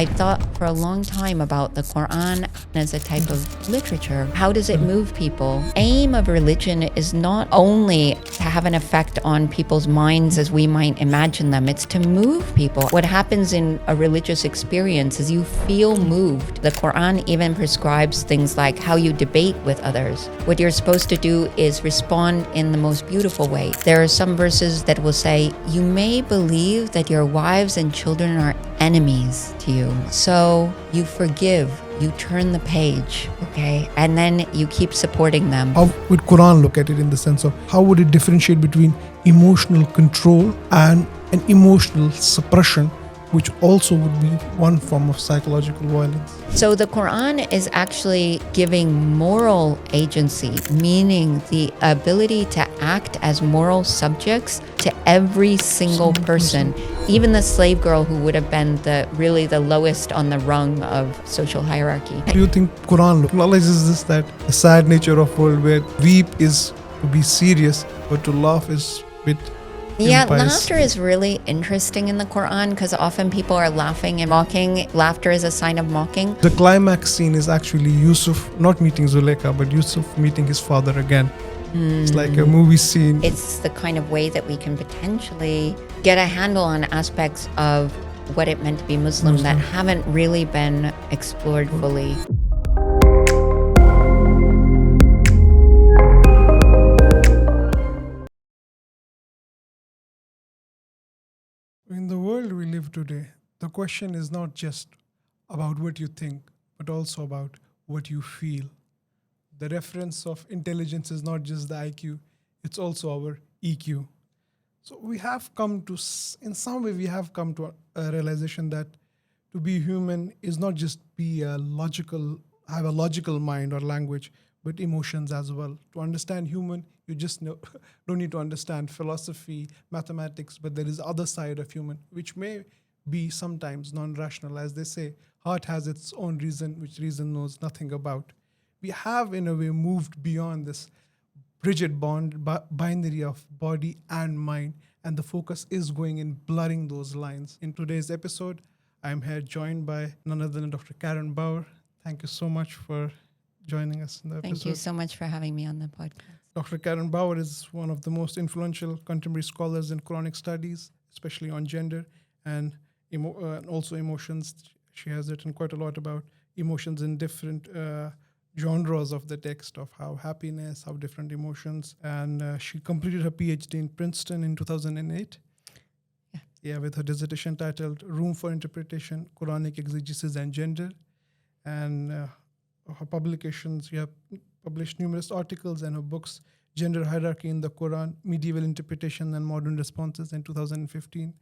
I thought for a long time about the Qur'an as a type of literature. How does it move people? Aim of religion is not only to have an effect on people's minds as we might imagine them, it's to move people. What happens in a religious experience is you feel moved. The Qur'an even prescribes things like how you debate with others. What you're supposed to do is respond in the most beautiful way. There are some verses that will say, you may believe that your wives and children are enemies to you. So you forgive, you turn the page, okay? And then you keep supporting them. How would Quran look at it in the sense of how would it differentiate between emotional control and an emotional suppression, which also would be one form of psychological violence? So the Quran is actually giving moral agency, meaning the ability to act as moral subjects to every single person, even the slave girl who would have been the lowest on the rung of social hierarchy. Do you think Quran acknowledges this, that the sad nature of world where weep is to be serious, but to laugh is bit Yeah, impious? laughter is really interesting in the Quran because often people are laughing and mocking. Laughter is a sign of mocking. The climax scene is actually Yusuf not meeting Zulekha, but Yusuf meeting his father again. It's like a movie scene. It's the kind of way that we can potentially get a handle on aspects of what it meant to be Muslim that haven't really been explored fully. In the world we live today, the question is not just about what you think, but also about what you feel. The reference of intelligence is not just the IQ, it's also our EQ. So we have come to, in some way, we have come to a realization that to be human is not just have a logical mind or language, but emotions as well. To understand human, you just don't need to understand philosophy, mathematics, but there is other side of human, which may be sometimes non-rational. As they say, heart has its own reason, which reason knows nothing about. We have, in a way, moved beyond this rigid binary of body and mind, and the focus is going in blurring those lines. In today's episode, I'm here joined by none other than Dr. Karen Bauer. Thank you so much for joining us in the episode. Thank you so much for having me on the podcast. Dr. Karen Bauer is one of the most influential contemporary scholars in Quranic studies, especially on gender and also emotions. She has written quite a lot about emotions in different genres of the text, of how happiness, how different emotions. And she completed her PhD in Princeton in 2008. Yeah, with her dissertation titled Room for Interpretation, Quranic Exegesis and Gender. And her publications, you have published numerous articles, and her books, Gender Hierarchy in the Quran, Medieval Interpretation and Modern Responses in 2015.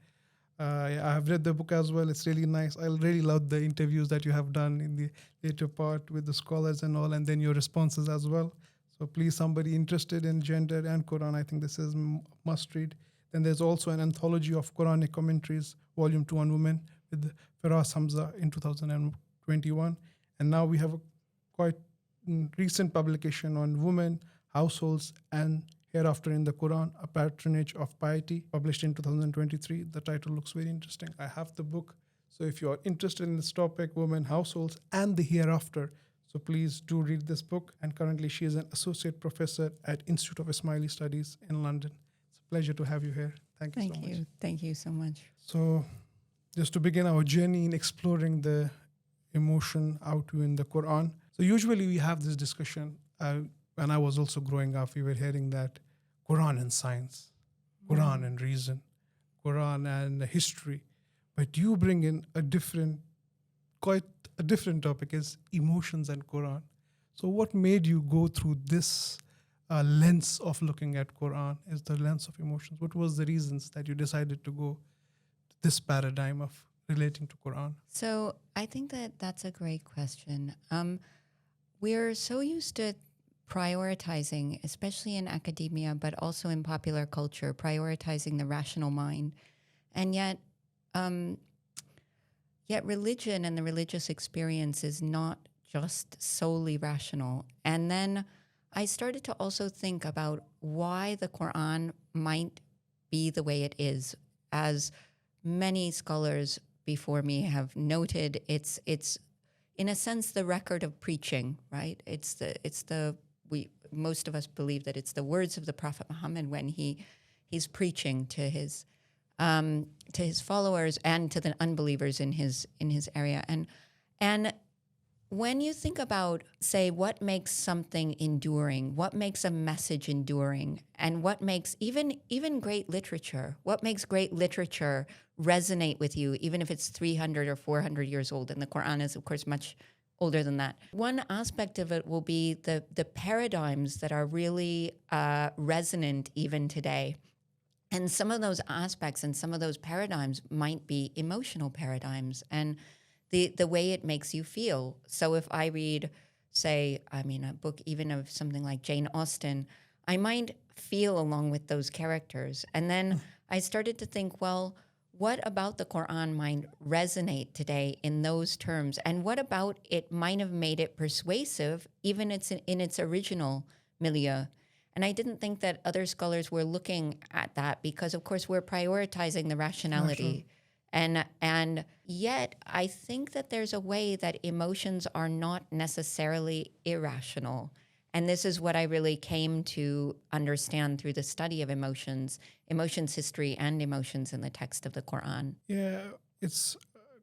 I have read the book as well. It's really nice. I really love the interviews that you have done in the later part with the scholars and all, and then your responses as well. So please, somebody interested in gender and Quran, I think this is must read. Then there's also an anthology of Quranic commentaries, Volume 2 on Women, with Firas Hamza in 2021. And now we have a quite recent publication on women, households, and hereafter in the Quran, a patronage of piety, published in 2023. The title looks very interesting. I have the book. So if you are interested in this topic, women, households, and the hereafter, so please do read this book. And currently she is an associate professor at Institute of Ismaili Studies in London. It's a pleasure to have you here. Thank you so much. Thank you so much. So just to begin our journey in exploring the emotion out in the Quran. So usually we have this discussion. When I was also growing up, we were hearing that Quran and science, Quran and reason, Quran and history. But you bring in quite a different topic, is emotions and Quran. So what made you go through this lens of looking at Quran, is the lens of emotions? What was the reasons that you decided to go this paradigm of relating to Quran? So I think that that's a great question. We're so used to prioritizing, especially in academia, but also in popular culture, prioritizing the rational mind. And yet religion and the religious experience is not just solely rational. And then I started to also think about why the Quran might be the way it is, as many scholars before me have noted, it's in a sense the record of preaching, right? Most of us believe that it's the words of the Prophet Muhammad when he's preaching to his followers and to the unbelievers in his area. And when you think about, say, what makes something enduring, what makes a message enduring, and what makes even great literature, what makes great literature resonate with you, even if it's 300 or 400 years old, and the Qur'an is, of course, much older than that. One aspect of it will be the paradigms that are really resonant even today. And some of those aspects and some of those paradigms might be emotional paradigms and the way it makes you feel. So if I read, say, a book even of something like Jane Austen, I might feel along with those characters. And then I started to think, well, what about the Qur'an might resonate today in those terms? And what about it might have made it persuasive, even in its original milieu? And I didn't think that other scholars were looking at that because, of course, we're prioritizing the rationality. And yet, I think that there's a way that emotions are not necessarily irrational. And this is what I really came to understand through the study of emotions history, and emotions in the text of the Qur'an. Yeah, it's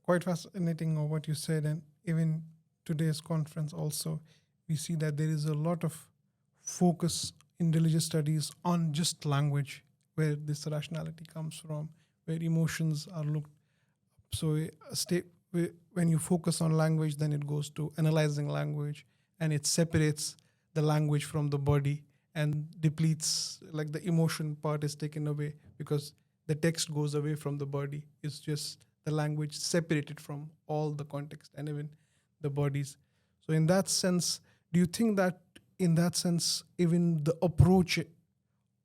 quite fascinating what you said. And even today's conference also, we see that there is a lot of focus in religious studies on just language, where this rationality comes from, where emotions are looked. So when you focus on language, then it goes to analyzing language, and it separates the language from the body and depletes, like the emotion part is taken away because the text goes away from the body. It's just the language separated from all the context and even the bodies. So in that sense, do you think that in that sense, even the approach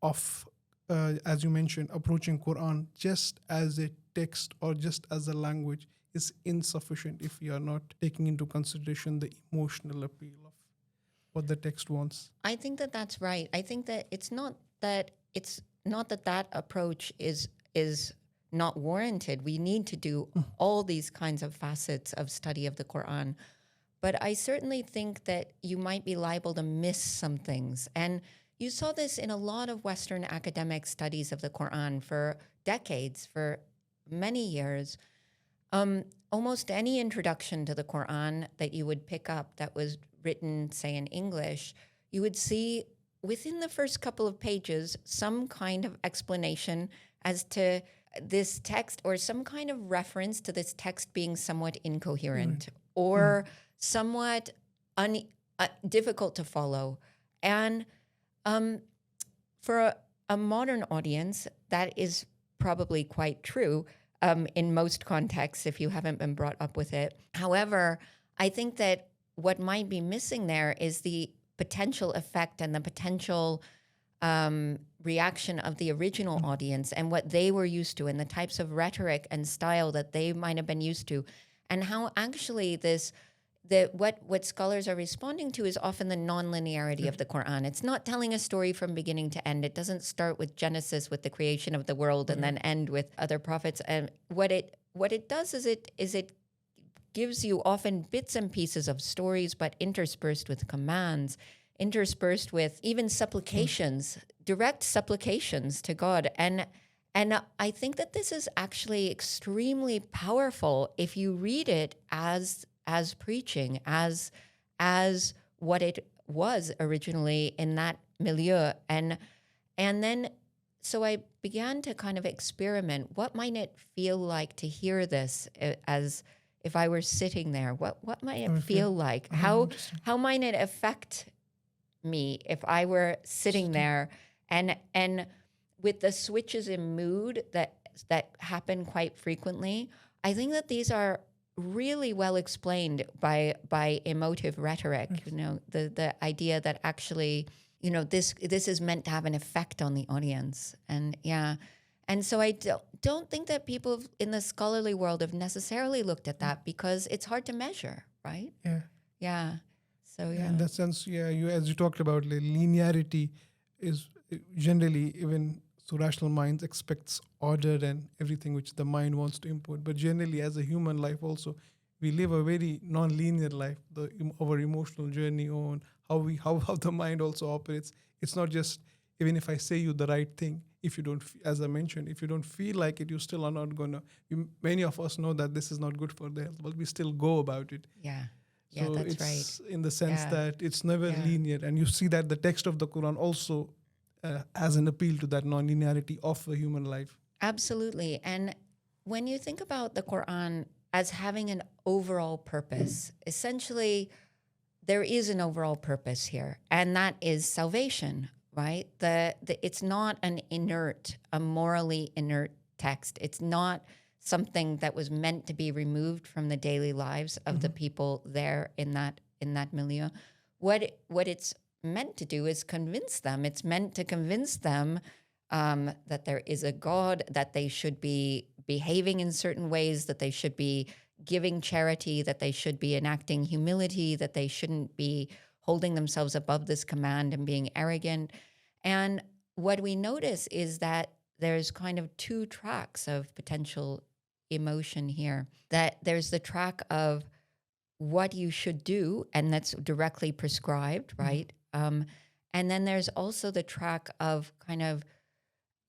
of, as you mentioned, approaching Quran just as a text or just as a language is insufficient if you are not taking into consideration the emotional appeal of what the text wants? I think that that's right. I think that it's not that approach is not warranted. We need to do all these kinds of facets of study of the Quran. But I certainly think that you might be liable to miss some things. And you saw this in a lot of Western academic studies of the Quran for decades, for many years. Almost any introduction to the Quran that you would pick up that was written, say, in English, you would see within the first couple of pages some kind of explanation as to this text or some kind of reference to this text being somewhat incoherent or somewhat difficult to follow. And for a modern audience, that is probably quite true in most contexts if you haven't been brought up with it. However, I think that what might be missing there is the potential effect and the potential reaction of the original audience and what they were used to and the types of rhetoric and style that they might have been used to, and how actually what scholars are responding to is often the non-linearity of the Quran. It's not telling a story from beginning to end. It doesn't start with Genesis, with the creation of the world, and then end with other prophets. And what it does is it gives you often bits and pieces of stories, but interspersed with commands, interspersed with even supplications, direct supplications to God. And I think that this is actually extremely powerful if you read it as preaching, as what it was originally in that milieu. And then so I began to kind of experiment. What might it feel like to hear this as if I were sitting there? What might it feel like? How might it affect me if I were sitting there? And with the switches in mood that happen quite frequently, I think that these are really well explained by emotive rhetoric. You know, the idea that actually, you know, this is meant to have an effect on the audience. And so I don't think that people in the scholarly world have necessarily looked at that because it's hard to measure, right? Yeah. So in that sense, you as you talked about, linearity is generally, even So rational minds expects order and everything which the mind wants to input. But generally, as a human life, also we live a very non-linear life. Our emotional journey on how the mind also operates. It's not just even if I say you the right thing. If you don't, as I mentioned, if you don't feel like it, you still are not gonna. Many of us know that this is not good for the health, but we still go about it. Yeah. Yeah, So that's it's right. in the sense Yeah. that it's never Yeah. linear, and you see that the text of the Quran also has an appeal to that non-linearity of a human life. Absolutely. And when you think about the Quran as having an overall purpose, essentially there is an overall purpose here, and that is salvation, right? It's not a morally inert text. It's not something that was meant to be removed from the daily lives of the people there in that milieu. What it's meant to do is convince them. It's meant to convince them that there is a God, that they should be behaving in certain ways, that they should be giving charity, that they should be enacting humility, that they shouldn't be holding themselves above this command and being arrogant. And what we notice is that there's kind of two tracks of potential emotion here. That there's the track of what you should do, and that's directly prescribed, right? And then there's also the track of kind of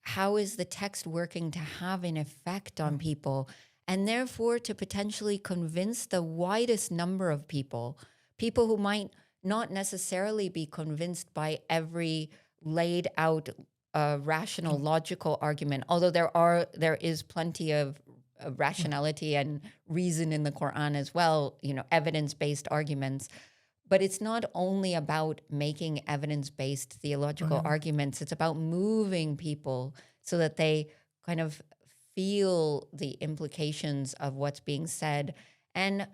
how is the text working to have an effect on people, and therefore to potentially convince the widest number of people who might not necessarily be convinced by every laid out rational logical argument, although there is plenty of rationality and reason in the Quran as well, evidence-based arguments. But it's not only about making evidence-based theological arguments. It's about moving people so that they kind of feel the implications of what's being said, and,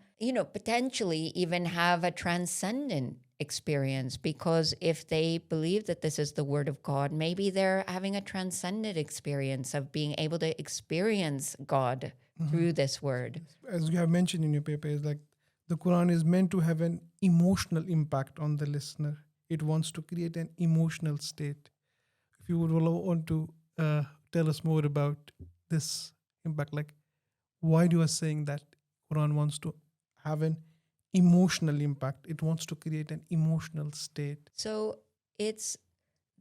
potentially even have a transcendent experience, because if they believe that this is the word of God, maybe they're having a transcendent experience of being able to experience God through this word. As you have mentioned in your paper, is like the Quran is meant to have an emotional impact on the listener. It wants to create an emotional state. If you would want to tell us more about this impact, like why you are saying that Quran wants to have an emotional impact. It wants to create an emotional state. So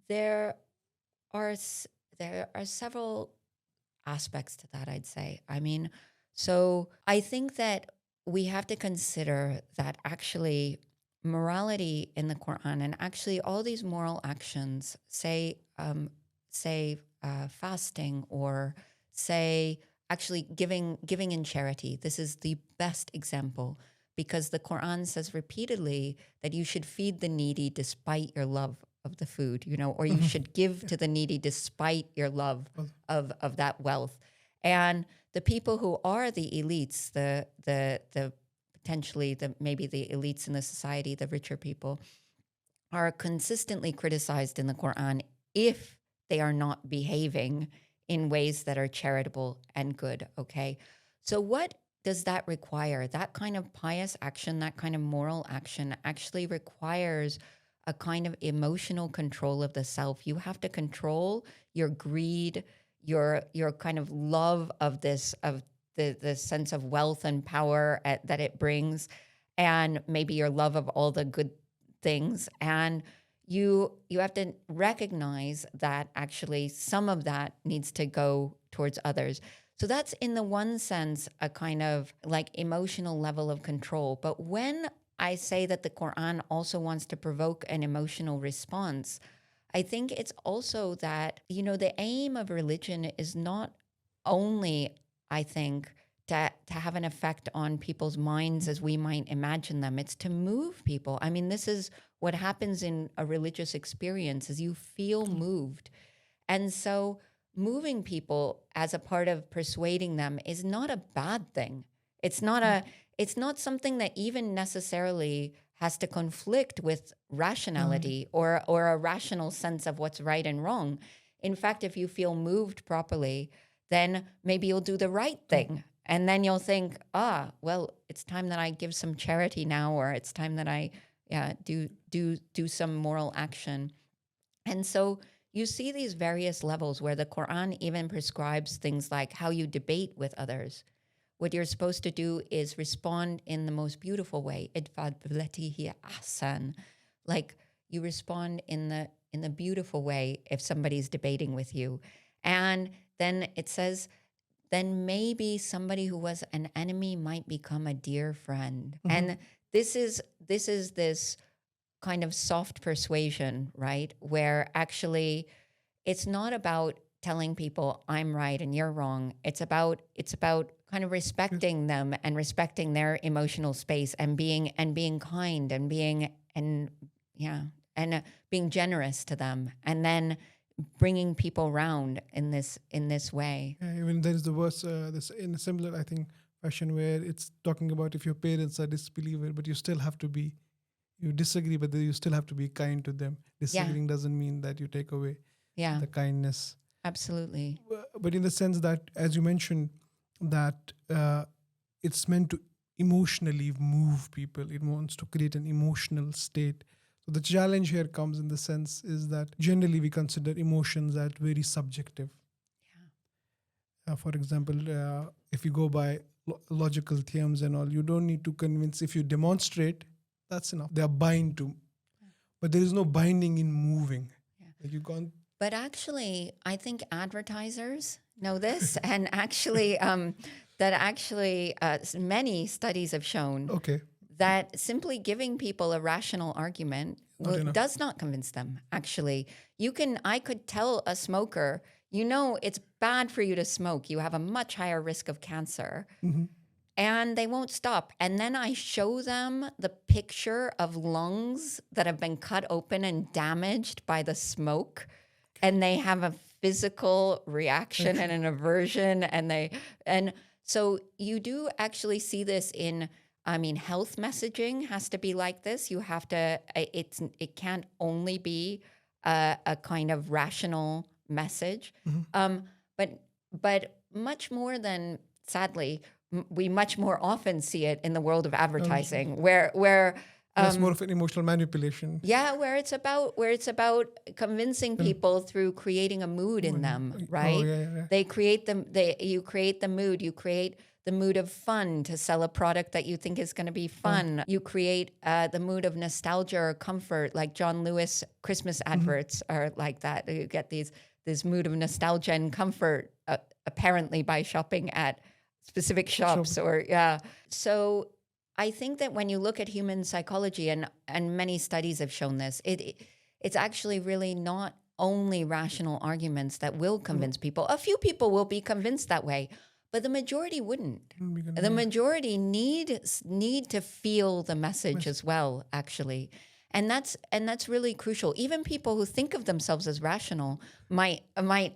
there are several aspects to that, I'd say. I mean, so I think that we have to consider that actually morality in the Quran, and actually all these moral actions, say fasting, or say actually giving in charity. This is the best example, because the Quran says repeatedly that you should feed the needy despite your love of the food, or you should give to the needy despite your love of that wealth. And the people who are the elites, the potentially maybe the elites in the society, the richer people, are consistently criticized in the Quran if they are not behaving in ways that are charitable and good, okay? So what does that require? That kind of pious action, that kind of moral action actually requires a kind of emotional control of the self. You have to control your greed, your kind of love of this, of the sense of wealth and power that it brings, and maybe your love of all the good things. And you have to recognize that actually some of that needs to go towards others. So that's, in the one sense, a kind of like emotional level of control. But when I say that the Quran also wants to provoke an emotional response, I think it's also that, the aim of religion is not only, I think, to have an effect on people's minds as we might imagine them. It's to move people. I mean, this is what happens in a religious experience, is you feel moved. And so moving people as a part of persuading them is not a bad thing. It's not something that even necessarily has to conflict with rationality or a rational sense of what's right and wrong. In fact, if you feel moved properly, then maybe you'll do the right thing. And then you'll think, well, it's time that I give some charity now, or it's time that I do some moral action. And so you see these various levels where the Quran even prescribes things like how you debate with others. What you're supposed to do is respond in the most beautiful way. Idfa billati hiya ahsan. Like you respond in the beautiful way if somebody's debating with you. And then it says, then maybe somebody who was an enemy might become a dear friend. And this is this kind of soft persuasion, right? Where actually it's not about telling people I'm right and you're wrong. It's about kind of respecting them and respecting their emotional space and being kind and being being generous to them, and then bringing people around in this way. Yeah, even there is the verse this in a similar, I think, fashion where it's talking about if your parents are disbeliever, but you still have to be, you disagree, but then you still have to be kind to them. Disagreeing doesn't mean that you take away the kindness. Absolutely. But in the sense that, as you mentioned, that it's meant to emotionally move people. It wants to create an emotional state. So the challenge here comes in the sense is that generally we consider emotions as very subjective. For example, if you go by logical theorems and all, you don't need to convince. If you demonstrate, that's enough. They are bind to. But there is no binding in moving. Like you can't. But actually, I think advertisers know this, and actually, many studies have shown that simply giving people a rational argument does not convince them. Actually, I could tell a smoker, it's bad for you to smoke. You have a much higher risk of cancer. And they won't stop. And then I show them the picture of lungs that have been cut open and damaged by the smoke. And they have a physical reaction and an aversion. And so you do actually see this in, health messaging has to be like this. You have to, it can't only be a kind of rational message. But much more than, sadly, we much more often see it in the world of advertising, where that's more of an emotional manipulation. Yeah, where it's about convincing people through creating a mood in them, right? They create them. You create the mood. You create the mood of fun to sell a product that you think is going to be fun. You create the mood of nostalgia or comfort, like John Lewis Christmas adverts are like that. You get this mood of nostalgia and comfort, apparently by shopping at specific shops So I think that when you look at human psychology, and many studies have shown this, it's actually really not only rational arguments that will convince people. A few people will be convinced that way, but the majority wouldn't. The majority need to feel the message as well, actually. And that's really crucial. Even people who think of themselves as rational might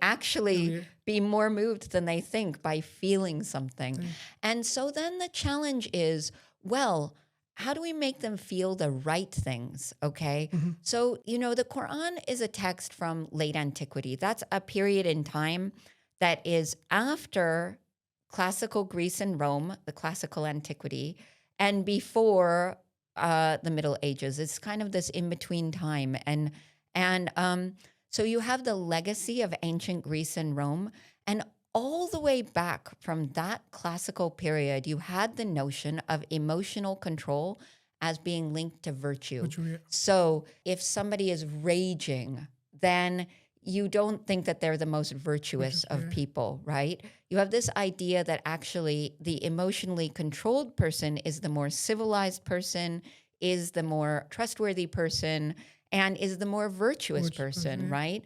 actually be more moved than they think by feeling something. And so then the challenge is, well, how do we make them feel the right things? Okay. So, the Quran is a text from late antiquity. That's a period in time that is after classical Greece and Rome, the classical antiquity, and before the Middle Ages. It's kind of this in-between time. And so you have the legacy of ancient Greece and Rome, and all the way back from that classical period, you had the notion of emotional control as being linked to virtue. So if somebody is raging, then you don't think that they're the most virtuous of people, right? You have this idea that actually the emotionally controlled person is the more civilized person, is the more trustworthy person, and is the more virtuous person, right?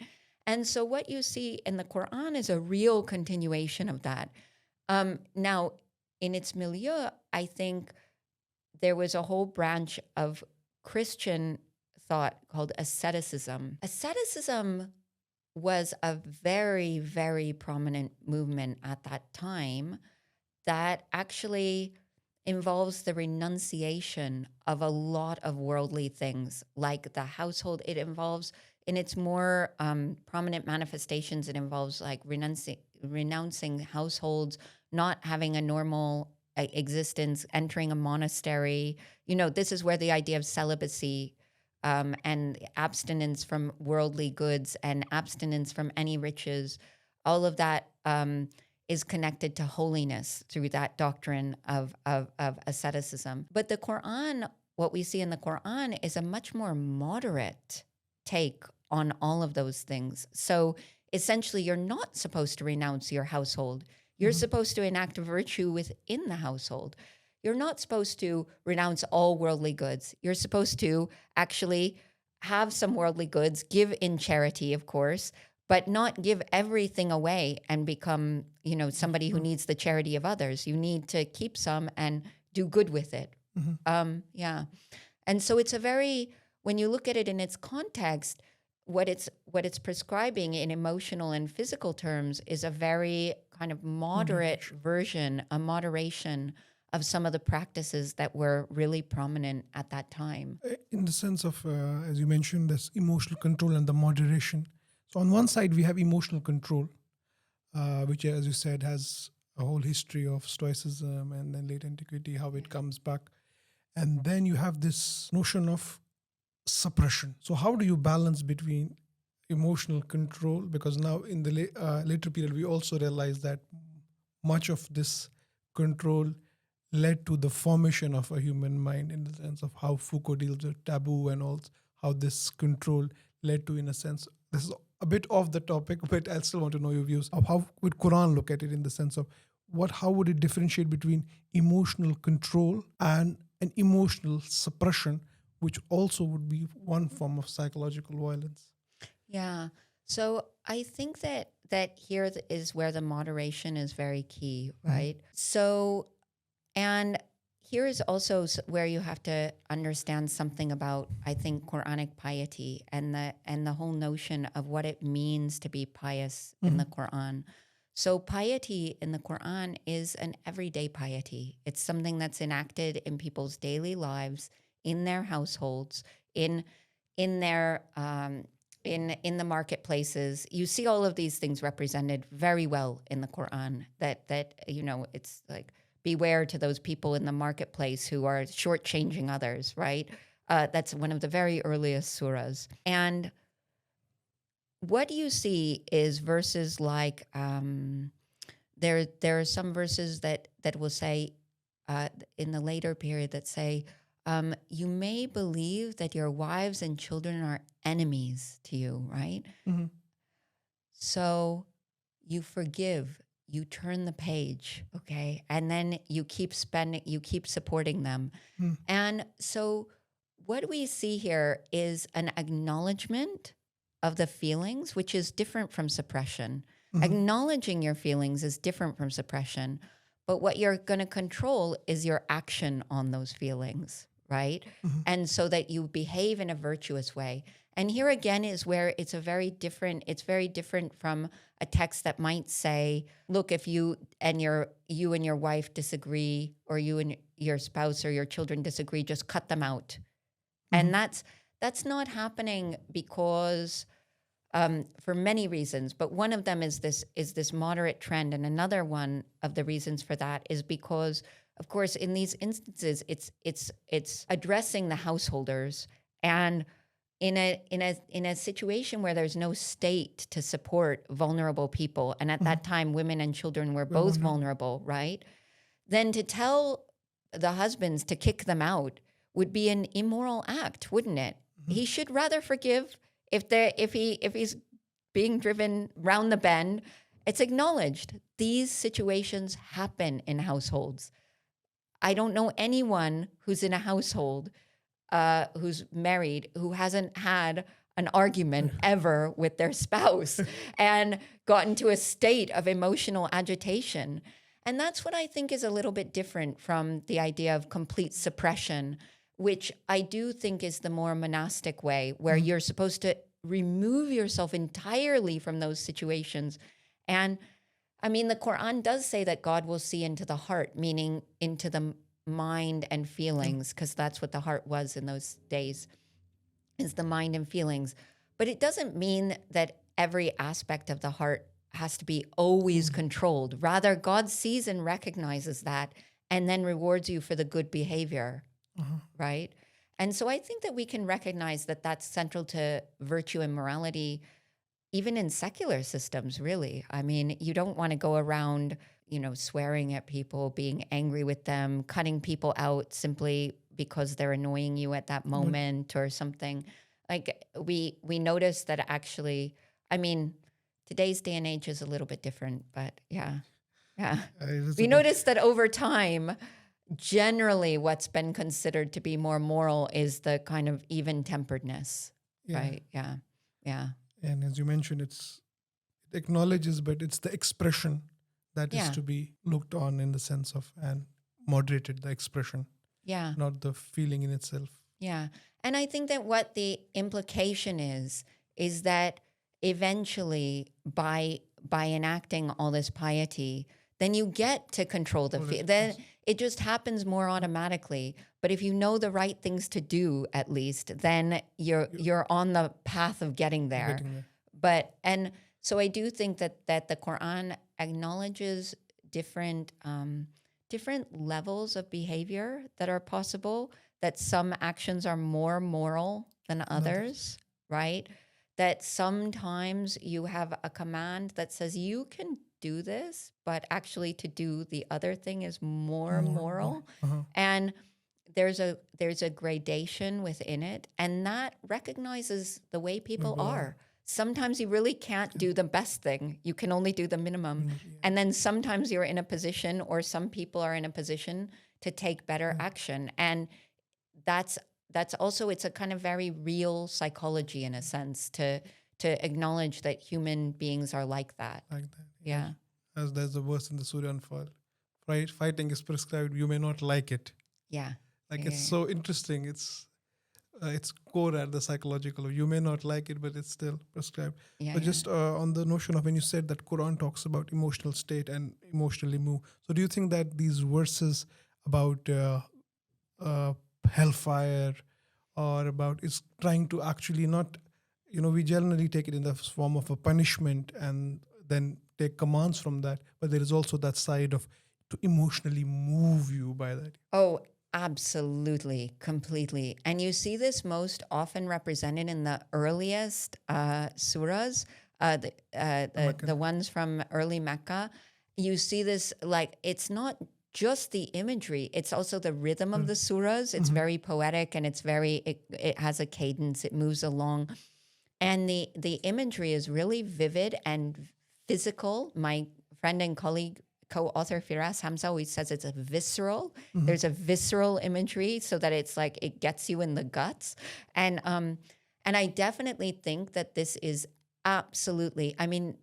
And so what you see in the Quran is a real continuation of that. Now, in its milieu, I think there was a whole branch of Christian thought called asceticism. Asceticism was a very, very prominent movement at that time that actually involves the renunciation of a lot of worldly things, like the household. It involves, in its more prominent manifestations, it involves like renouncing households, not having a normal existence, entering a monastery. This is where the idea of celibacy and abstinence from worldly goods and abstinence from any riches, all of that is connected to holiness through that doctrine of asceticism. But the Quran, what we see in the Quran, is a much more moderate take on all of those things. So essentially, you're not supposed to renounce your household. You're supposed to enact virtue within the household. You're not supposed to renounce all worldly goods. You're supposed to actually have some worldly goods, give in charity, of course, but not give everything away and become, somebody who needs the charity of others. You need to keep some and do good with it. Yeah. And so it's when you look at it in its context, what it's prescribing in emotional and physical terms is a very kind of moderate version, a moderation of some of the practices that were really prominent at that time. In the sense of, as you mentioned, this emotional control and the moderation. So on one side, we have emotional control, which, as you said, has a whole history of Stoicism and then late antiquity, how it comes back. And then you have this notion of suppression. So how do you balance between emotional control? Because now in the later period, we also realize that much of this control led to the formation of a human mind, in the sense of how Foucault deals with taboo and all, how this control led to, in a sense, this is a bit off the topic, but I still want to know your views of how would Quran look at it, in the sense of how would it differentiate between emotional control and an emotional suppression, which also would be one form of psychological violence? Yeah. So I think that here is where the moderation is very key, right? So, and here is also where you have to understand something about, I think, Quranic piety and the whole notion of what it means to be pious in the Quran. So piety in the Quran is an everyday piety. It's something that's enacted in people's daily lives, in their households, in their in the marketplaces. You see all of these things represented very well in the Quran. That it's like, beware to those people in the marketplace who are shortchanging others, right? That's one of the very earliest surahs. And what you see is verses like, there are some verses that will say, in the later period, that say, you may believe that your wives and children are enemies to you, right? So you forgive, you turn the page, okay? And then you keep supporting them. And so what we see here is an acknowledgement of the feelings, which is different from suppression. Acknowledging your feelings is different from suppression, but what you're going to control is your action on those feelings, right? And so that you behave in a virtuous way. And here again is where it's very different from a text that might say, look, if you and your wife disagree, or you and your spouse or your children disagree, just cut them out. And that's not happening because for many reasons, but one of them is this moderate trend, and another one of the reasons for that is because, of course, in these instances, it's addressing the householders, and in a situation where there's no state to support vulnerable people, and at that time women and children were both vulnerable, right? Then to tell the husbands to kick them out would be an immoral act, wouldn't it? He should rather forgive. If he's being driven round the bend, it's acknowledged. These situations happen in households. I don't know anyone who's in a household who's married who hasn't had an argument ever with their spouse and gotten to a state of emotional agitation. And that's what I think is a little bit different from the idea of complete suppression, which I do think is the more monastic way, where you're supposed to remove yourself entirely from those situations. And I mean, the Quran does say that God will see into the heart, meaning into the mind and feelings, because that's what the heart was in those days, is the mind and feelings. But it doesn't mean that every aspect of the heart has to be always controlled. Rather, God sees and recognizes that and then rewards you for the good behavior, right? And so I think that we can recognize that that's central to virtue and morality, even in secular systems, really. I mean, you don't want to go around, swearing at people, being angry with them, cutting people out simply because they're annoying you at that moment or something. Like we notice that actually, I mean, today's day and age is a little bit different, but yeah. We notice that over time, generally what's been considered to be more moral is the kind of even-temperedness, right? Yeah. And as you mentioned, it acknowledges, but it's the expression that is to be looked on in the sense of, and moderated, the expression, not the feeling in itself. Yeah. And I think that what the implication is that eventually by enacting all this piety, then you get to control the then it just happens more automatically. But if you know the right things to do, at least, then you're on the path of getting there. And so I do think that the Quran acknowledges different levels of behavior that are possible, that some actions are more moral than others, right? That sometimes you have a command that says you can do this, but actually to do the other thing is more moral. And there's a gradation within it, and that recognizes the way people are. Sometimes you really can't do the best thing. You can only do the minimum. And then sometimes you're in a position, or some people are in a position to take better action. And that's also, it's a kind of very real psychology in a sense to acknowledge that human beings are like that. Yeah. As there's a verse in the Surah Anfal, fighting is prescribed, you may not like it. Yeah. It's so interesting. It's core at the psychological. You may not like it, but it's still prescribed. But just on the notion of when you said that Quran talks about emotional state and emotionally move. So do you think that these verses about hellfire or about is trying to actually not, we generally take it in the form of a punishment and then take commands from that. But there is also that side of to emotionally move you by that. Oh, absolutely, completely. And you see this most often represented in the earliest surahs, the ones from early Mecca. You see this, like, it's not just the imagery, it's also the rhythm of the surahs. It's very poetic, and it has a cadence, it moves along. And the imagery is really vivid and physical. My friend and colleague, co-author Firas Hamza always says it's a visceral. There's a visceral imagery, so that it's like it gets you in the guts. And I definitely think that this is absolutely,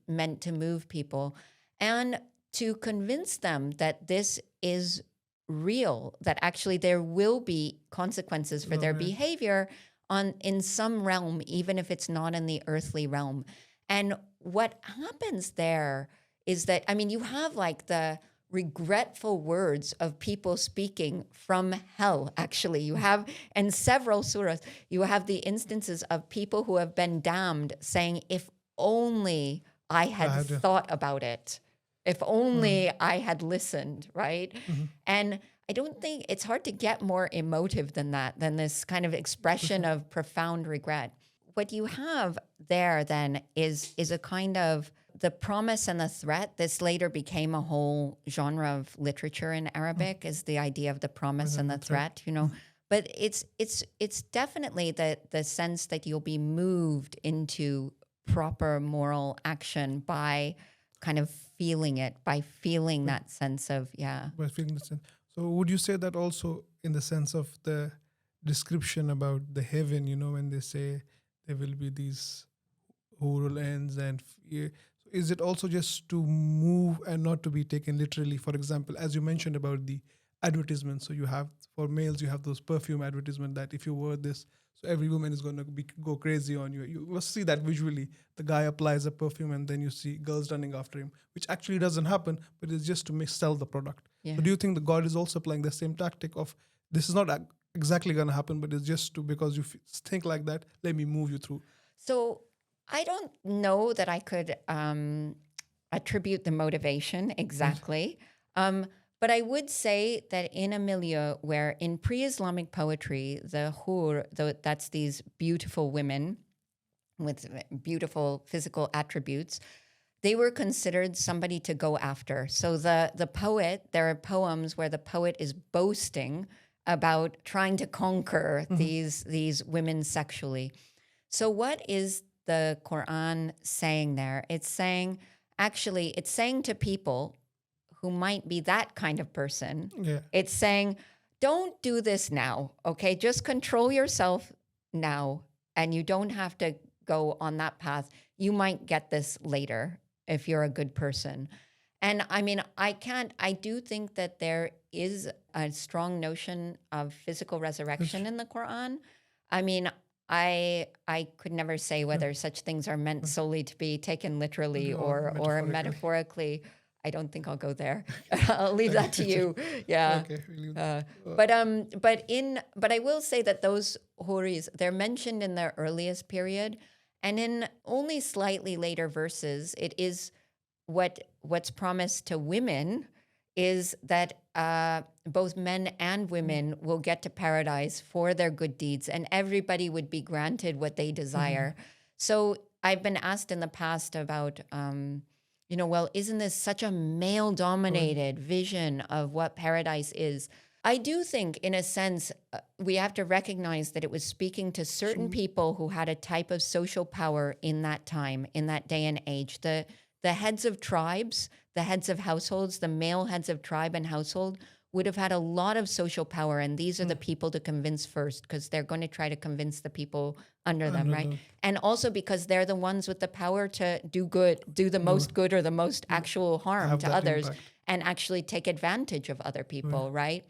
meant to move people and to convince them that this is real, that actually there will be consequences for their behavior in some realm, even if it's not in the earthly realm. And what happens there is that, you have like the regretful words of people speaking from hell, actually. You have, in several surahs, you have the instances of people who have been damned saying, if only I had thought about it, if only I had listened, right? And I don't think it's hard to get more emotive than that, than this kind of expression of profound regret. What you have there then is a kind of the promise and the threat. This later became a whole genre of literature in Arabic, is the idea of the promise and the threat, But it's definitely the sense that you'll be moved into proper moral action by kind of feeling it, by feeling that sense of, By feeling the sense. So would you say that also in the sense of the description about the heaven, when they say there will be these oral ends and is it also just to move and not to be taken literally? For example, as you mentioned about the advertisement, so you have, for males, you have those perfume advertisement that if you wear this, so every woman is going to go crazy on you. You must see that visually. The guy applies a perfume and then you see girls running after him, which actually doesn't happen, but it's just to sell the product. So do you think the God is also applying the same tactic of this is not exactly going to happen, but it's just to, because you think like that, let me move you through? So I don't know that I could attribute the motivation exactly. But I would say that in a milieu where in pre-Islamic poetry, the that's these beautiful women with beautiful physical attributes, they were considered somebody to go after. So the poet, there are poems where the poet is boasting about trying to conquer these women sexually. So what is the Quran saying there? It's saying to people who might be that kind of person. Yeah. It's saying, don't do this now, okay? Just control yourself now, and you don't have to go on that path. You might get this later if you're a good person. And I mean, I do think that there is a strong notion of physical resurrection in the Quran. I mean, I could never say whether such things are meant solely to be taken literally or metaphorically. I don't think I'll go there. I'll leave that to you. Yeah. Okay. But I will say that those Houris, they're mentioned in the earliest period, and in only slightly later verses, it is what's promised to women is that both men and women will get to paradise for their good deeds, and everybody would be granted what they desire. So I've been asked in the past about, well, isn't this such a male-dominated vision of what paradise is? I do think, in a sense, we have to recognize that it was speaking to certain people who had a type of social power in that time, in that day and age. The heads of tribes, the heads of households, the male heads of tribe and household would have had a lot of social power, and these are the people to convince first, because they're going to try to convince the people under them, right? And also because they're the ones with the power to do the most good or the most actual harm to others, and actually take advantage of other people, right?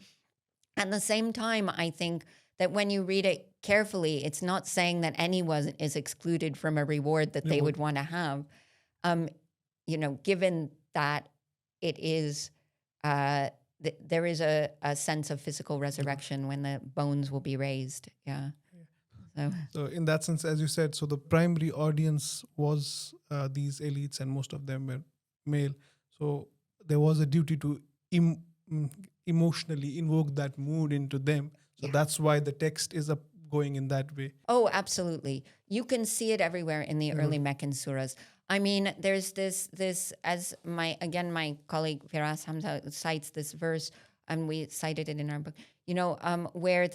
At the same time, I think that when you read it carefully, it's not saying that anyone is excluded from a reward that they would want to have. Given that it is, there is a sense of physical resurrection when the bones will be raised. Yeah. So in that sense, as you said, so the primary audience was these elites, and most of them were male. So there was a duty to emotionally invoke that mood into them. So that's why the text is going in that way. Oh, absolutely. You can see it everywhere in the early Meccan surahs. I mean, there's this as my colleague Firas Hamza cites this verse, and we cited it in our book. Where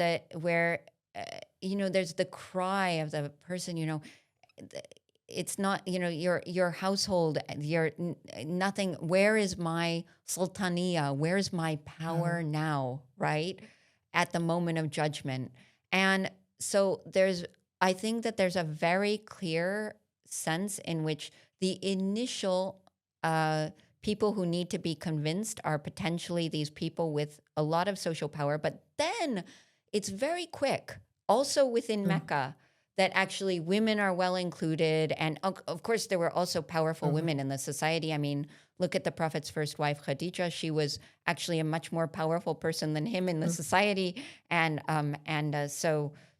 there's the cry of the person. It's not your household. Nothing. Where is my sultaniya? Where is my power now? Right at the moment of judgment. And so I think that there's a very clear sense in which the initial people who need to be convinced are potentially these people with a lot of social power, but then it's very quick, also within Mecca, that actually women are well included. And of course, there were also powerful women in the society. I mean, look at the Prophet's first wife, Khadija. She was actually a much more powerful person than him in the society.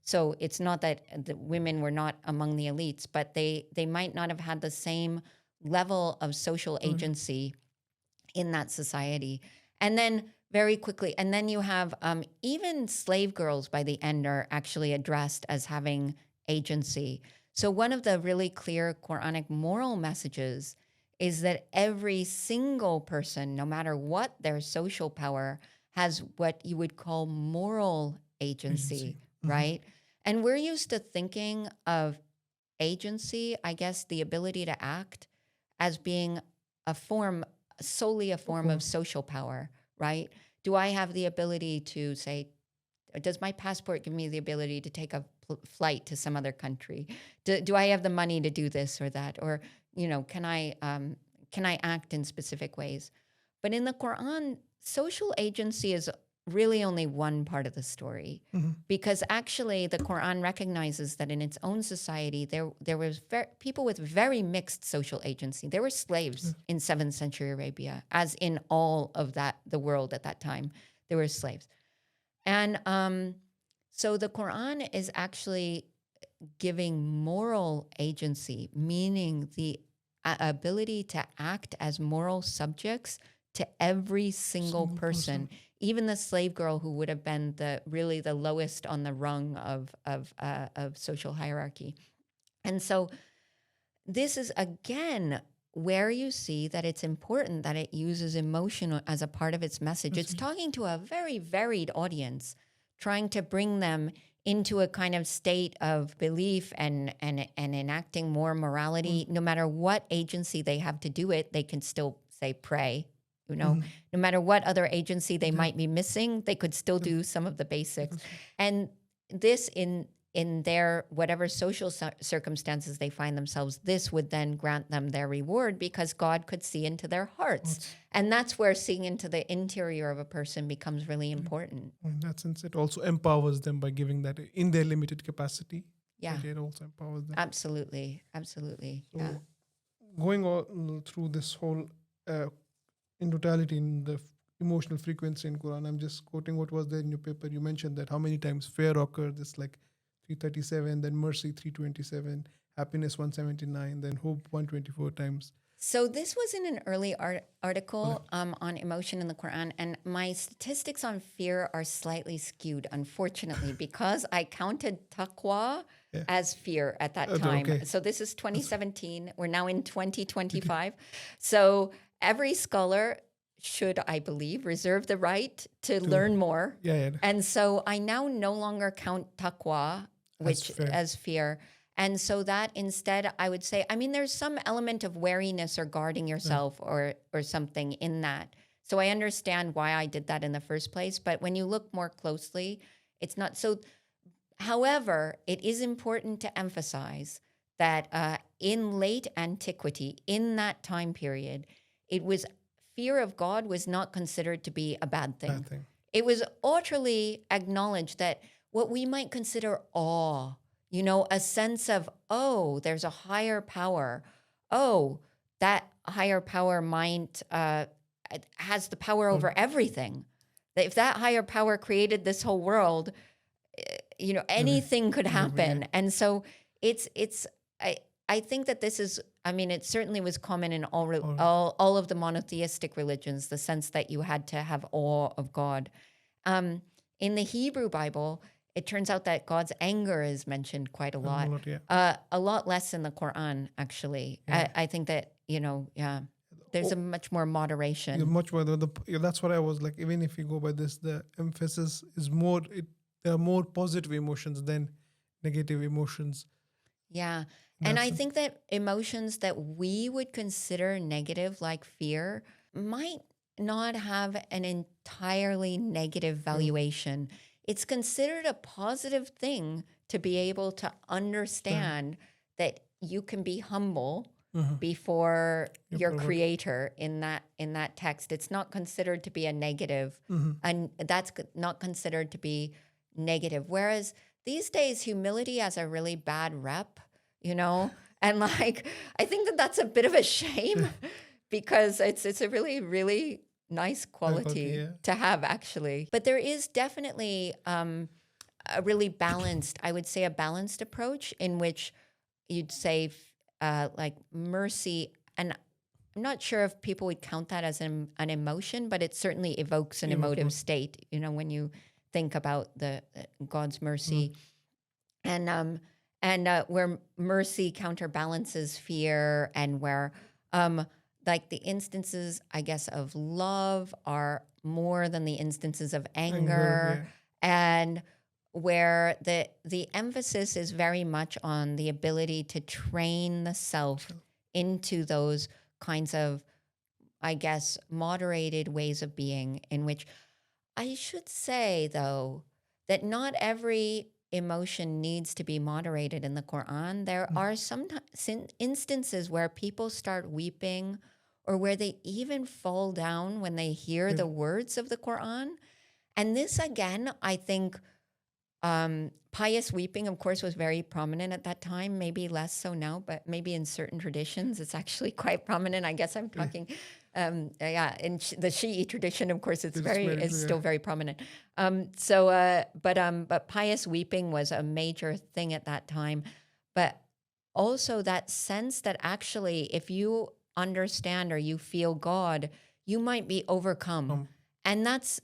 So it's not that the women were not among the elites, but they might not have had the same level of social agency in that society. And then very quickly, and then you have even slave girls by the end are actually addressed as having agency. So one of the really clear Quranic moral messages is that every single person, no matter what their social power, has what you would call moral agency. Right? And we're used to thinking of agency, I guess, the ability to act, as being solely a form of social power, right? Do I have the ability to say, does my passport give me the ability to take a flight to some other country? Do I have the money to do this or that? Or, can I act in specific ways? But in the Quran, social agency is really only one part of the story, because actually the Quran recognizes that in its own society, there was people with very mixed social agency. There were slaves in 7th century Arabia, as in all of the world at that time. There were slaves. And so the Quran is actually giving moral agency, meaning the ability to act as moral subjects to every single person, even the slave girl who would have been the lowest on the rung of social hierarchy. And so this is, again, where you see that it's important that it uses emotion as a part of its message. It's talking to a very varied audience, trying to bring them into a kind of state of belief and enacting more morality. No matter what agency they have to do it, they can still say pray. No matter what other agency they might be missing, they could still do some of the basics. And this in their whatever social circumstances they find themselves, this would then grant them their reward because God could see into their hearts. And that's where seeing into the interior of a person becomes really important. In that sense, it also empowers them by giving that in their limited capacity. Yeah. It also empowers them. Absolutely. So going all through this whole in totality in the emotional frequency in Quran, I'm just quoting what was there in your paper. You mentioned that how many times fear occurred, this like 337, then mercy 327, happiness 179, then hope 124 times. So this was in an early article on emotion in the Quran, and my statistics on fear are slightly skewed, unfortunately, because I counted taqwa as fear at that time. Okay. So this is 2017. We're now in 2025. So every scholar should, I believe, reserve the right to learn more. And so I now no longer count taqwa as fear. And so that instead, I would say, I mean, there's some element of wariness or guarding yourself or something in that. So I understand why I did that in the first place. But when you look more closely, it's not so. However, it is important to emphasize that in late antiquity, in that time period, fear of God was not considered to be a bad thing. It was utterly acknowledged that what we might consider awe, a sense of, oh, there's a higher power. Oh, that higher power has the power over everything. That if that higher power created this whole world, anything could happen. And so I think that this is, it certainly was common in all of the monotheistic religions, the sense that you had to have awe of God. In the Hebrew Bible, it turns out that God's anger is mentioned quite a lot. A lot less in the Quran, actually. I think that, there's a much more moderation. Much more. That's what I was like, even if you go by this, the emphasis is more, there are more positive emotions than negative emotions. Yeah. And I think that emotions that we would consider negative, like fear, might not have an entirely negative valuation. It's considered a positive thing to be able to understand that you can be humble before your creator in that text. It's not considered to be a negative, and that's not considered to be negative. Whereas these days, humility has a really bad rep, and I think that that's a bit of a shame because it's a really, really nice quality to have, actually. But there is definitely a really balanced, I would say a balanced approach in which you'd say like mercy, and I'm not sure if people would count that as an emotion, but it certainly evokes an emotive state, when you think about the God's mercy. And where mercy counterbalances fear, and where like the instances, I guess, of love are more than the instances of anger, and where the emphasis is very much on the ability to train the self into those kinds of, I guess, moderated ways of being, in which I should say, though, that not every emotion needs to be moderated in the Quran. There are some instances where people start weeping, or where they even fall down when they hear the words of the Quran. And this, again, I think pious weeping, of course, was very prominent at that time, maybe less so now, but maybe in certain traditions, it's actually quite prominent. I guess I'm talking, in the Shi'i tradition, of course, it's still very prominent. But pious weeping was a major thing at that time. But also that sense that actually, if you understand or you feel God, you might be overcome. And that's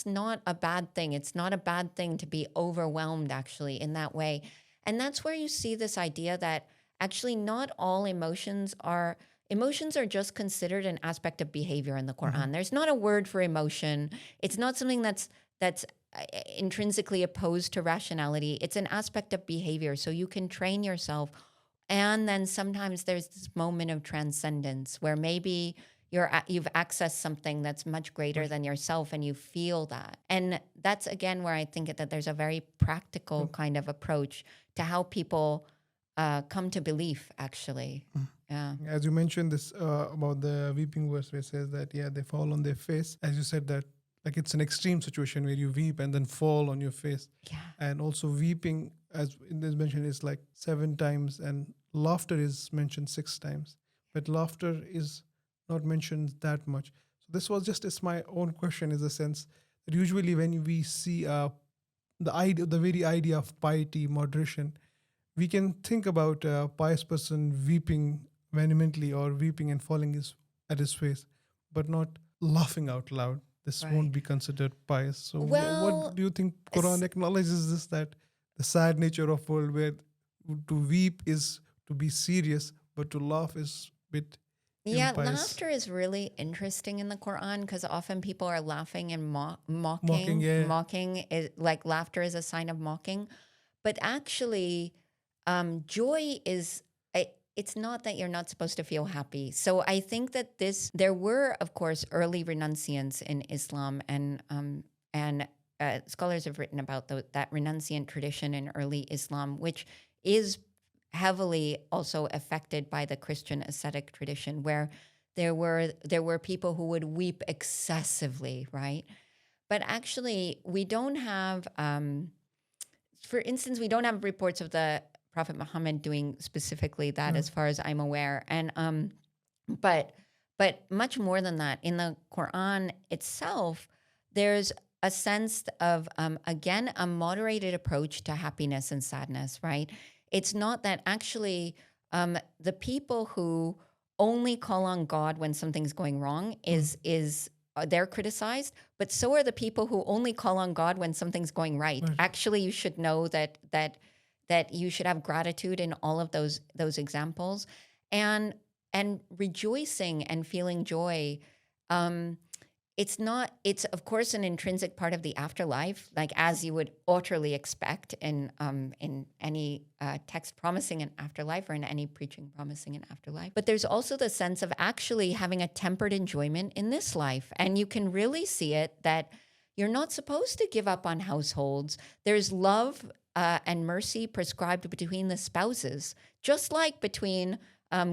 not a bad thing. It's not a bad thing to be overwhelmed, actually, in that way. And that's where you see this idea that actually not all emotions are just considered an aspect of behavior in the Quran. There's not a word for emotion. It's not something that's intrinsically opposed to rationality. It's an aspect of behavior. So you can train yourself. And then sometimes there's this moment of transcendence where maybe you've accessed something that's much greater than yourself, and you feel that. And that's, again, where I think that there's a very practical kind of approach to how people come to belief, actually. Yeah. As you mentioned this about the weeping verse, where it says that, they fall on their face. As you said that, like, it's an extreme situation where you weep and then fall on your face. Yeah. And also weeping, as in this mention, is like 7 times, and laughter is mentioned 6 times. But laughter is not mentioned that much. So this was just my own question, in the sense that usually when we see the very idea of piety, moderation, we can think about a pious person weeping vehemently or weeping and falling at his face, but not laughing out loud. This won't be considered pious. So what do you think Quran acknowledges this, that the sad nature of world where to weep is to be serious, but to laugh is a bit impious? Laughter is really interesting in the Quran because often people are laughing and mocking. Mocking is like laughter is a sign of mocking. But actually, joy is, it's not that you're not supposed to feel happy. So I think that there were, of course, early renunciants in Islam, and scholars have written about that renunciant tradition in early Islam, which is heavily also affected by the Christian ascetic tradition, where there were people who would weep excessively, right? But actually, we don't have, for instance, we don't have reports of the Prophet Muhammad doing specifically that, as far as I'm aware. And but much more than that, in the Quran itself, there's a sense of again, a moderated approach to happiness and sadness, right? It's not that actually the people who only call on God when something's going wrong they're criticized, but so are the people who only call on God when something's going right. Actually, you should know that you should have gratitude in all of those examples, and rejoicing and feeling joy. It's of course an intrinsic part of the afterlife, like as you would utterly expect in any text promising an afterlife, or in any preaching promising an afterlife. But there's also the sense of actually having a tempered enjoyment in this life. And you can really see it that you're not supposed to give up on households. There's love and mercy prescribed between the spouses, just like between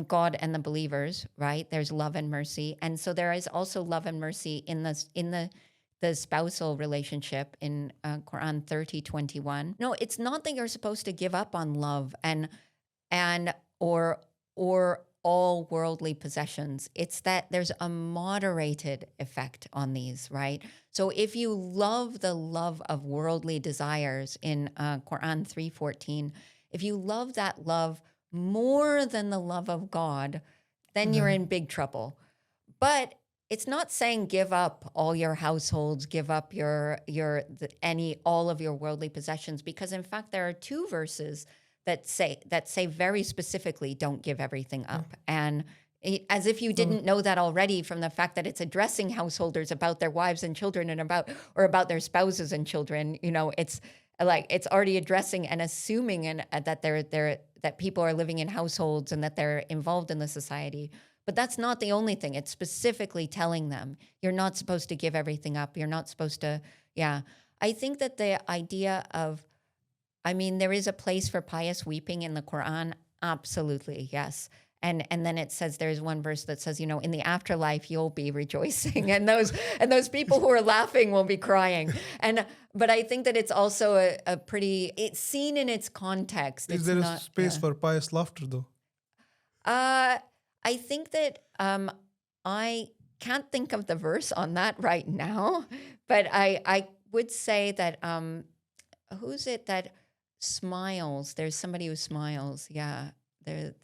God and the believers, right? There's love and mercy. And so there is also love and mercy in the spousal relationship in Quran 30:21. No, it's not that you're supposed to give up on love or all worldly possessions. It's that there's a moderated effect on these, right? So if you love the love of worldly desires in Quran 3:14, if you love that love more than the love of God, then you're in big trouble. But it's not saying give up all your households, give up all of your worldly possessions, because in fact there are 2 verses that say very specifically, don't give everything up. And as if you didn't know that already from the fact that it's addressing householders about their wives and children and about their spouses and children. It's like it's already addressing and assuming that people are living in households and that they're involved in the society. But that's not the only thing. It's specifically telling them you're not supposed to give everything up. You're not supposed to. Yeah, I think that the idea of, there is a place for pious weeping in the Quran. Absolutely, yes. And then it says, there's one verse that says, in the afterlife you'll be rejoicing, and those people who are laughing will be crying. But I think that it's also it's seen in its context. Is there a space for pious laughter, though? I think that I can't think of the verse on that right now, but I would say that who's it that smiles? There's somebody who smiles. Yeah. The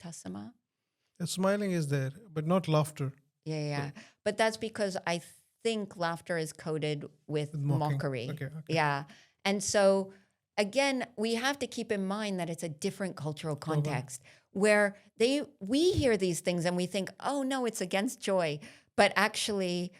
Tasama? Smiling is there, but not laughter. Yeah. But that's because I think laughter is coded with Mocking. mockery. Okay. Yeah. And so again, we have to keep in mind that it's a different cultural context where we hear these things and we think, oh no, it's against joy. But actually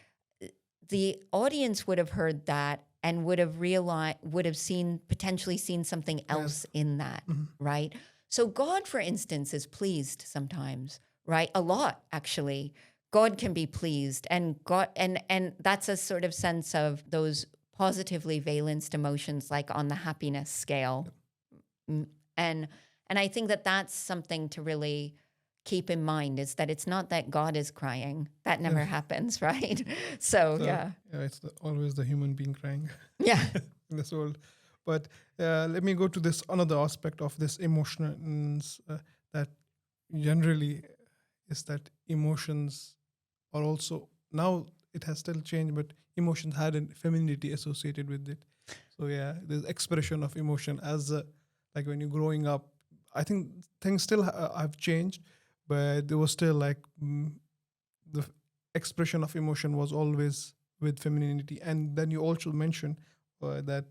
the audience would have heard that and would have potentially seen something else in that, right? So God, for instance, is pleased sometimes, right? A lot, actually. God can be pleased, and God, and that's a sort of sense of those positively valenced emotions, like on the happiness scale. And I think that that's something to really keep in mind, is that it's not that God is crying. That never happens, right? So yeah. It's always the human being crying Yeah. in this world. But let me go to this another aspect of this emotions that generally is that emotions are also, now it has still changed, but emotions had a femininity associated with it. So yeah, there's expression of emotion as like when you're growing up. I think things still have changed, but there was still like the expression of emotion was always with femininity. And then you also mentioned that